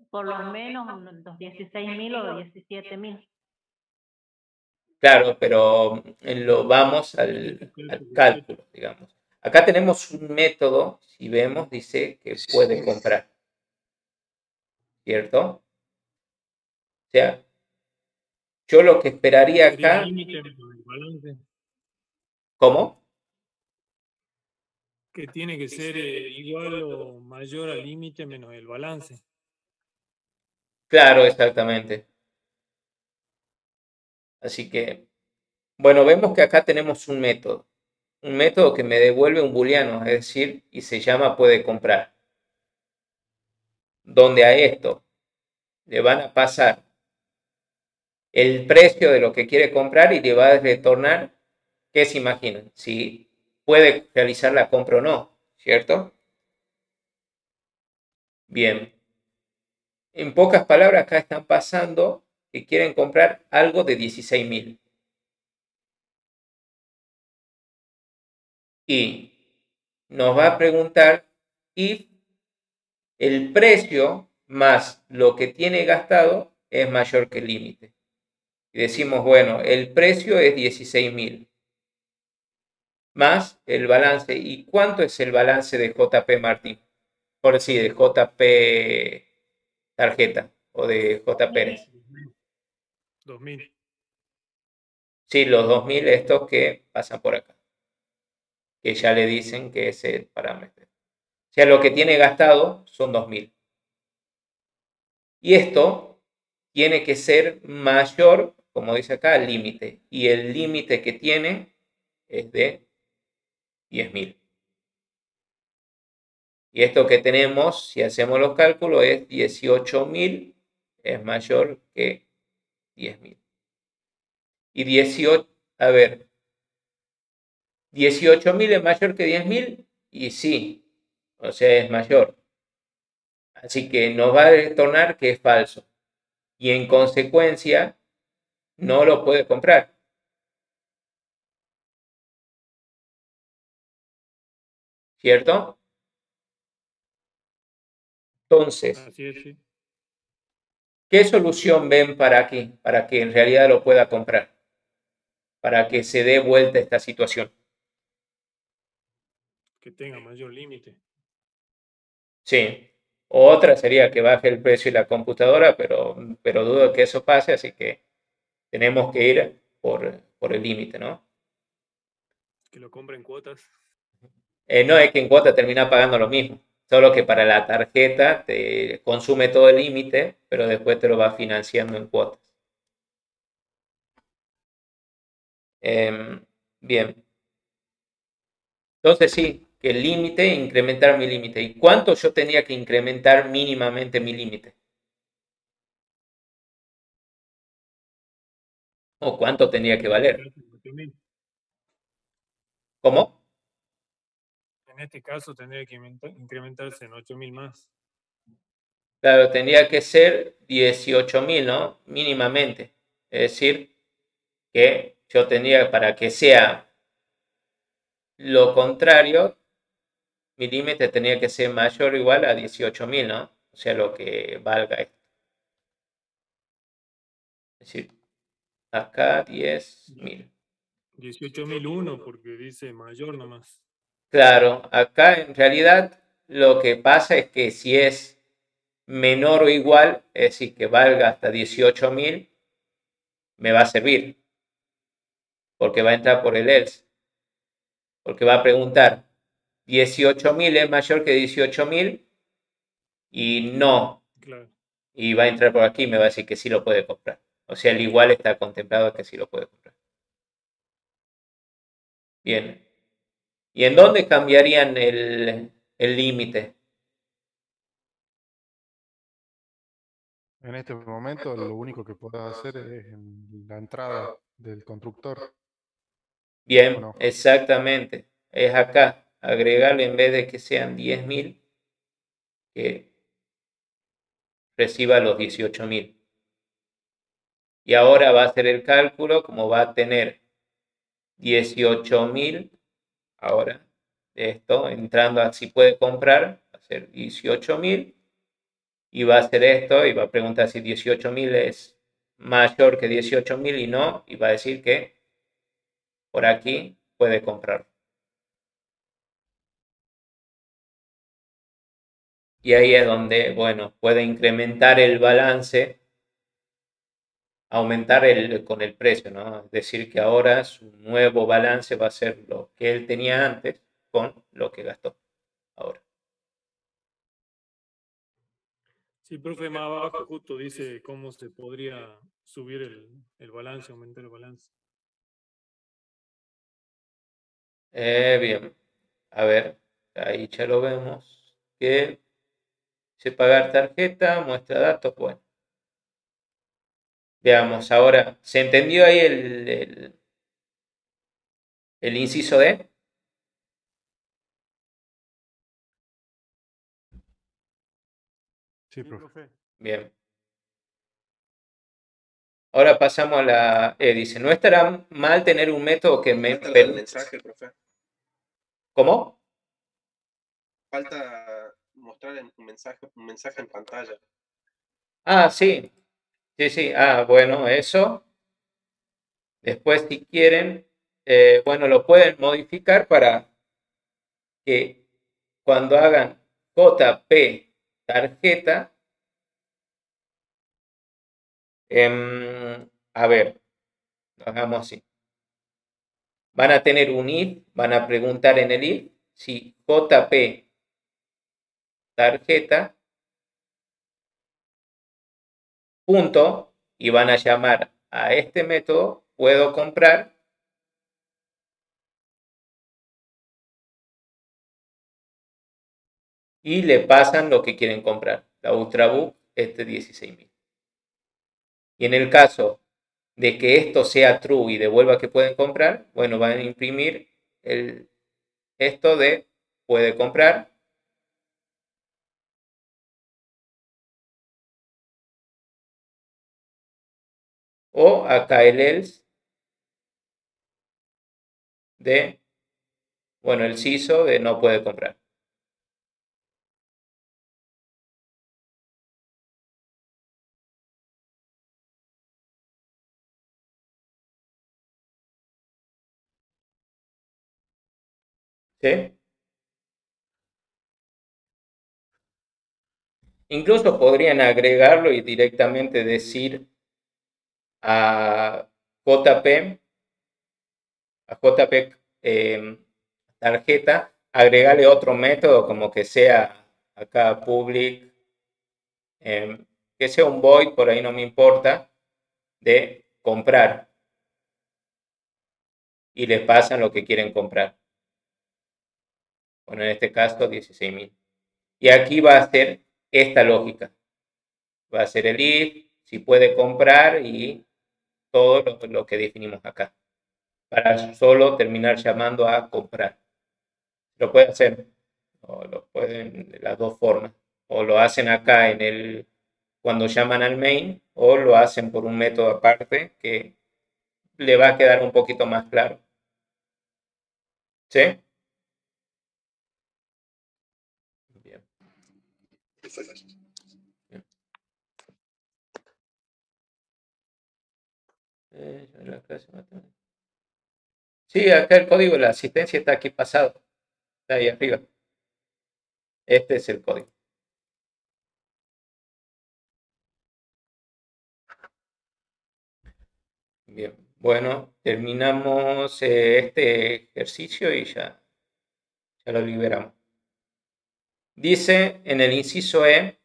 Por lo menos los 16.000 o 17.000. Claro, pero vamos al cálculo, digamos. Acá tenemos un método, si vemos, dice que puede comprar. ¿Cierto? O sea, yo lo que esperaría ¿Sería acá... límite menos el balance? ¿Cómo? Que tiene que ser igual o mayor al límite menos el balance. Claro, exactamente. Así que, bueno, vemos que acá tenemos un método. Un método que me devuelve un booleano, es decir, y se llama puede comprar. Donde a esto le van a pasar el precio de lo que quiere comprar y le va a retornar, ¿qué se imaginan? Si puede realizar la compra o no, ¿cierto? Bien. En pocas palabras, acá están pasando que quieren comprar algo de 16.000. Y nos va a preguntar if el precio más lo que tiene gastado es mayor que el límite. Y decimos, bueno, el precio es 16.000 más el balance. ¿Y cuánto es el balance de JP Martín? Por decir, de JP Tarjeta o de J Pérez. 2.000. Sí, los 2.000 estos que pasan por acá. Que ya le dicen que es el parámetro. O sea, lo que tiene gastado son 2.000. Y esto tiene que ser mayor, como dice acá, al límite. Y el límite que tiene es de 10.000. Y esto que tenemos, si hacemos los cálculos, es 18.000 es mayor que 10.000. Y 18, a ver, 18.000 es mayor que 10.000 y sí, o sea, es mayor. Así que nos va a retornar que es falso. Y en consecuencia, no lo puede comprar. ¿Cierto? Entonces, Así es, sí. ¿qué solución ven para aquí? Para que en realidad lo pueda comprar. Para que se dé vuelta esta situación. Que tenga mayor límite. Sí. Otra sería que baje el precio de la computadora, pero dudo que eso pase, así que tenemos que ir por el límite, ¿no? Que lo compre en cuotas. No es que en cuota termina pagando lo mismo, solo que para la tarjeta te consume todo el límite, pero después te lo va financiando en cuotas. Bien. Entonces sí, que el límite, incrementar mi límite. ¿Y cuánto yo tenía que incrementar mínimamente mi límite? ¿O cuánto tenía que valer? ¿Cómo? En este caso tendría que incrementarse en 8.000 más. Claro, tendría que ser 18.000, ¿no? Mínimamente. Es decir, que yo tendría, para que sea lo contrario, mi límite tenía que ser mayor o igual a 18.000, ¿no? O sea, lo que valga esto. Es decir, acá 10.000. 18.001 porque dice mayor nomás. Claro, acá en realidad lo que pasa es que si es menor o igual, es decir, que valga hasta 18.000, me va a servir. Porque va a entrar por el else. Porque va a preguntar, 18.000 es mayor que 18.000 y no. Claro. Y va a entrar por aquí y me va a decir que sí lo puede comprar. O sea, el igual está contemplado que sí lo puede comprar. Bien. ¿Y en dónde cambiarían el límite? En este momento lo único que puedo hacer es en la entrada del constructor. ¿O Bien, no? exactamente. Es acá. Agregarle en vez de que sean 10.000, que reciba los 18.000. Y ahora va a hacer el cálculo, como va a tener 18.000, ahora esto, entrando a si puede comprar, va a ser 18.000 y va a hacer esto y va a preguntar si 18.000 es mayor que 18.000 y no, y va a decir que por aquí puede comprar. Y ahí es donde, bueno, puede incrementar el balance, aumentar con el precio, ¿no? Es decir, que ahora su nuevo balance va a ser lo que él tenía antes con lo que gastó ahora. Sí, profe, más abajo justo dice cómo se podría subir el balance, aumentar el balance. Bien, a ver, ahí ya lo vemos. Que dice pagar tarjeta, muestra datos, bueno. Veamos, ahora, ¿se entendió ahí el inciso D? Sí, profe. Bien. Ahora pasamos a la E. Dice, ¿no estará mal tener un método que me... Falta el mensaje, profe. ¿Cómo? Falta mostrar un mensaje en pantalla. Ah, sí. Sí, sí. Ah, bueno, eso. Después, si quieren, bueno, lo pueden modificar para que cuando hagan JP tarjeta, a ver, lo hagamos así. Van a tener un if, van a preguntar en el if si JP tarjeta, punto, y van a llamar a este método, puedo comprar, y le pasan lo que quieren comprar. La Ultrabook, 16.000. Y en el caso de que esto sea true y devuelva que pueden comprar, bueno, van a imprimir esto de puede comprar. O acá el else de, bueno, el CISO de no puede comprar. ¿Sí? Incluso podrían agregarlo y directamente decir a JP, tarjeta, agregarle otro método como que sea acá public, que sea un void, por ahí no me importa, de comprar. Y le pasan lo que quieren comprar. Bueno, en este caso 16.000. Y aquí va a ser esta lógica. Va a ser el if, si puede comprar y todo lo que definimos acá. Para solo terminar llamando a comprar. Lo puede hacer. O lo pueden de las dos formas. O lo hacen acá cuando llaman al main, o lo hacen por un método aparte que le va a quedar un poquito más claro. ¿Sí? Bien. Bien. Sí, acá el código de la asistencia está aquí pasado. Está ahí arriba. Este es el código. Bien, bueno, terminamos este ejercicio y ya lo liberamos. Dice en el inciso E,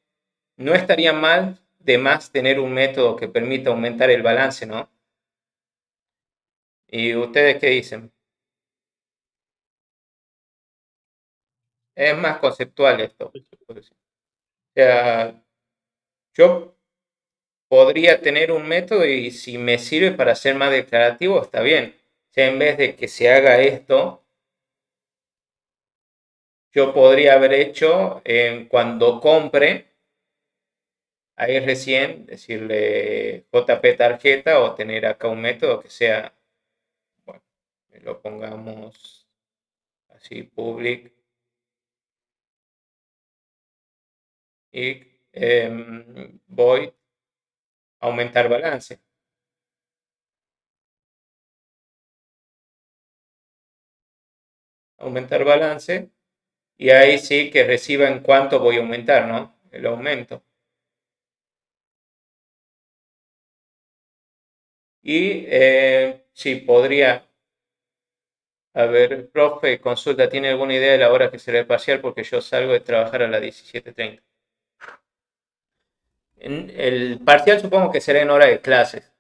no estaría mal de más tener un método que permita aumentar el balance, ¿no? ¿Y ustedes qué dicen? Es más conceptual esto. O sea, yo podría tener un método y si me sirve para ser más declarativo, está bien. O sea, en vez de que se haga esto, yo podría haber hecho cuando compre, ahí recién decirle JP tarjeta o tener acá un método que sea, bueno, lo pongamos así, public y void aumentar balance. Aumentar balance y ahí sí que reciba en cuánto voy a aumentar, ¿no? El aumento. Y sí, podría, a ver, profe, consulta, ¿tiene alguna idea de la hora que será el parcial? Porque yo salgo de trabajar a las 17:30. El parcial supongo que será en hora de clases.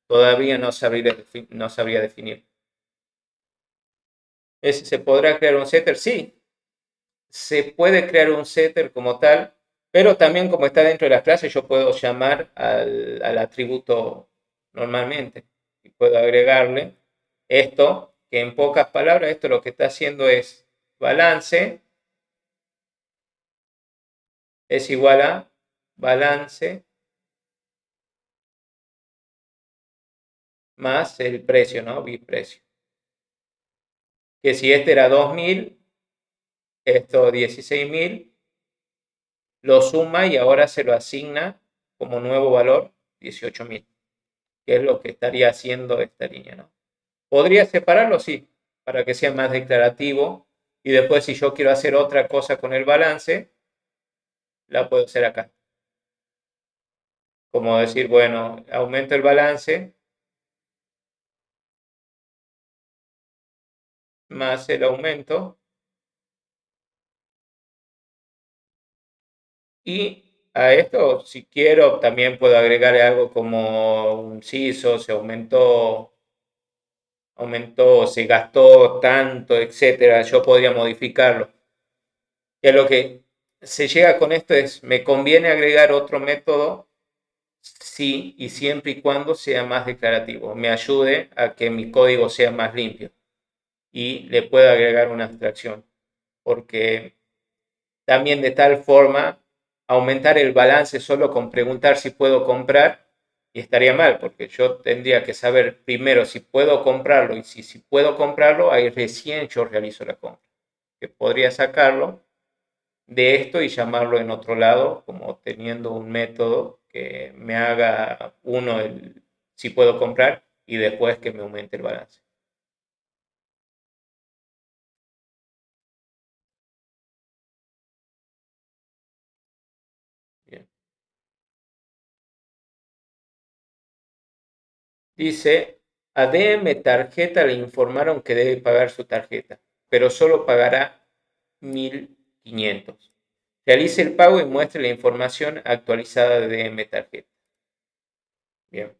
Todavía no sabría definir. ¿Se podrá crear un setter? Sí, se puede crear un setter como tal, pero también como está dentro de las clases yo puedo llamar al atributo normalmente y puedo agregarle esto, que en pocas palabras esto lo que está haciendo es balance es igual a balance más el precio, ¿no? Biprecio. Que si este era 2.000, esto 16.000, lo suma y ahora se lo asigna como nuevo valor 18.000, que es lo que estaría haciendo esta línea, ¿no? ¿Podría separarlo? Sí, para que sea más declarativo y después si yo quiero hacer otra cosa con el balance, la puedo hacer acá. Como decir, bueno, aumento el balance más el aumento y a esto, si quiero, también puedo agregar algo como un CISO, se aumentó, se gastó tanto, etcétera. Yo podría modificarlo. Que es lo que se llega con esto es, ¿me conviene agregar otro método? Sí, y siempre y cuando sea más declarativo, me ayude a que mi código sea más limpio y le pueda agregar una abstracción, porque también de tal forma aumentar el balance solo con preguntar si puedo comprar y estaría mal, porque yo tendría que saber primero si puedo comprarlo y si puedo comprarlo, ahí recién yo realizo la compra. Que podría sacarlo de esto y llamarlo en otro lado, como teniendo un método que me haga uno el si puedo comprar y después que me aumente el balance. Bien. Dice, a DM Tarjeta le informaron que debe pagar su tarjeta, pero solo pagará 1.500. Realice el pago y muestre la información actualizada de DM Tarjeta. Bien.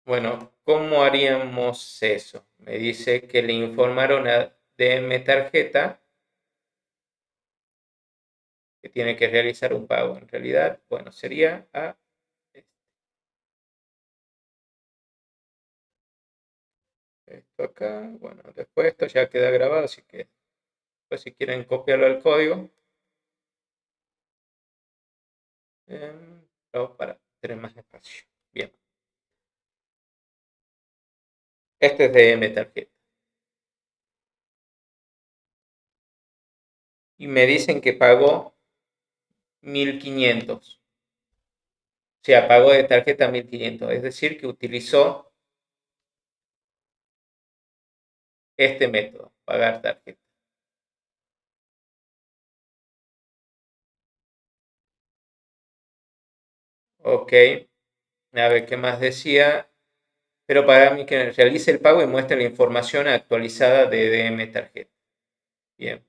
Bueno, ¿cómo haríamos eso? Me dice que le informaron a DM Tarjeta que tiene que realizar un pago. En realidad, bueno, sería a esto acá. Bueno, después esto ya queda grabado, así que después si quieren copiarlo al código. Para tener más espacio. Bien. Este es de M tarjeta. Y me dicen que pagó 1.500. O sea, pagó de tarjeta 1.500. Es decir, que utilizó este método, pagar tarjeta. Ok. A ver, ¿qué más decía? Pero para mí que realice el pago y muestre la información actualizada de DM tarjeta. Bien.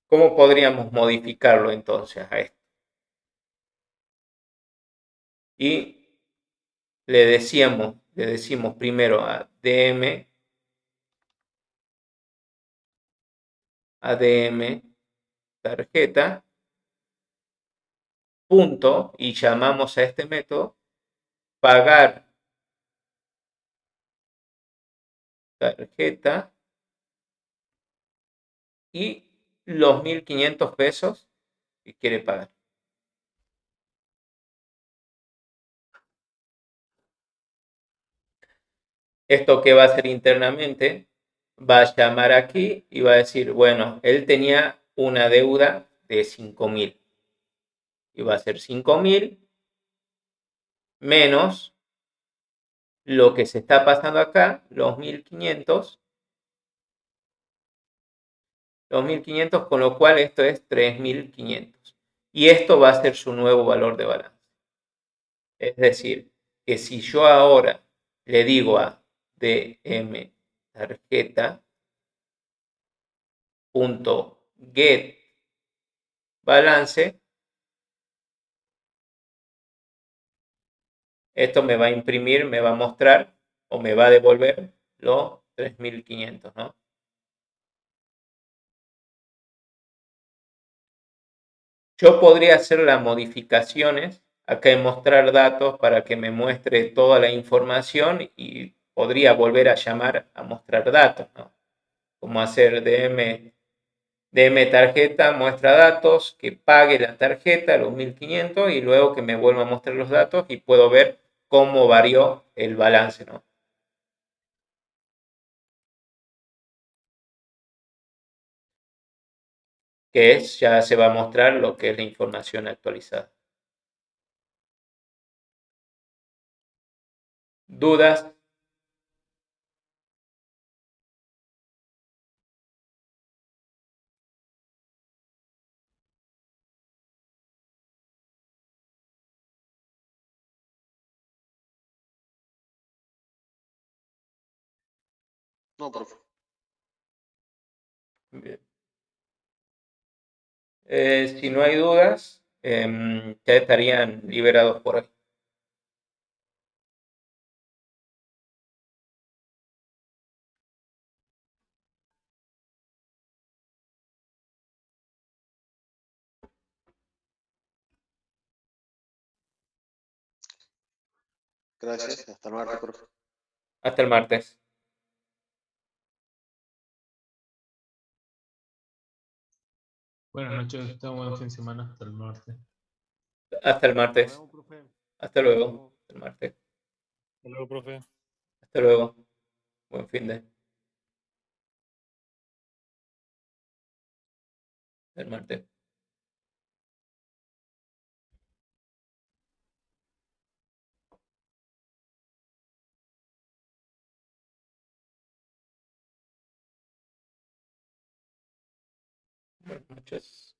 ¿Cómo podríamos modificarlo entonces a esto? Y le decimos primero a DM tarjeta punto y llamamos a este método pagar tarjeta y los 1.500 pesos que quiere pagar. Esto que va a hacer internamente va a llamar aquí y va a decir, bueno, él tenía una deuda de 5.000 y va a ser 5.000 menos lo que se está pasando acá, los 1.500, con lo cual esto es 3.500. Y esto va a ser su nuevo valor de balance. Es decir, que si yo ahora le digo a DM tarjeta .get balance, esto me va a imprimir, me va a mostrar o me va a devolver los 3.500, ¿no? Yo podría hacer las modificaciones acá en mostrar datos para que me muestre toda la información y podría volver a llamar a mostrar datos, ¿no? Como hacer DM tarjeta, muestra datos, que pague la tarjeta, los 1.500 y luego que me vuelva a mostrar los datos y puedo ver cómo varió el balance, ¿no? Que es, ya se va a mostrar lo que es la información actualizada. ¿Dudas? No, profe. Bien. Si no hay dudas, ya estarían liberados por hoy. Gracias. Hasta el martes, profe. Hasta el martes. Buenas noches, tengo buen fin de semana. Hasta el martes. Hasta el Nos martes. vemos, profe. Hasta luego. Hasta el martes. Hasta luego, profe. Hasta luego. Buen fin de. Hasta el martes. Buenas noches.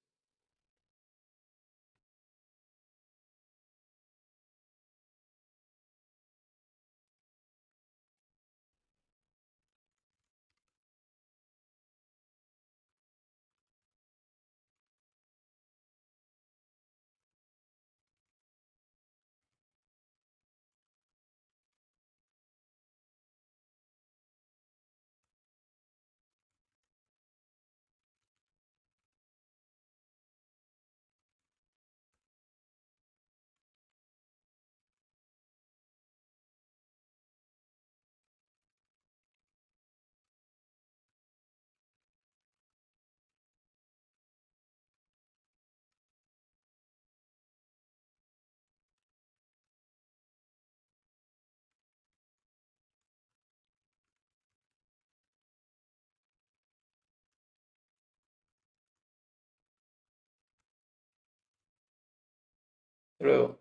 Hasta luego.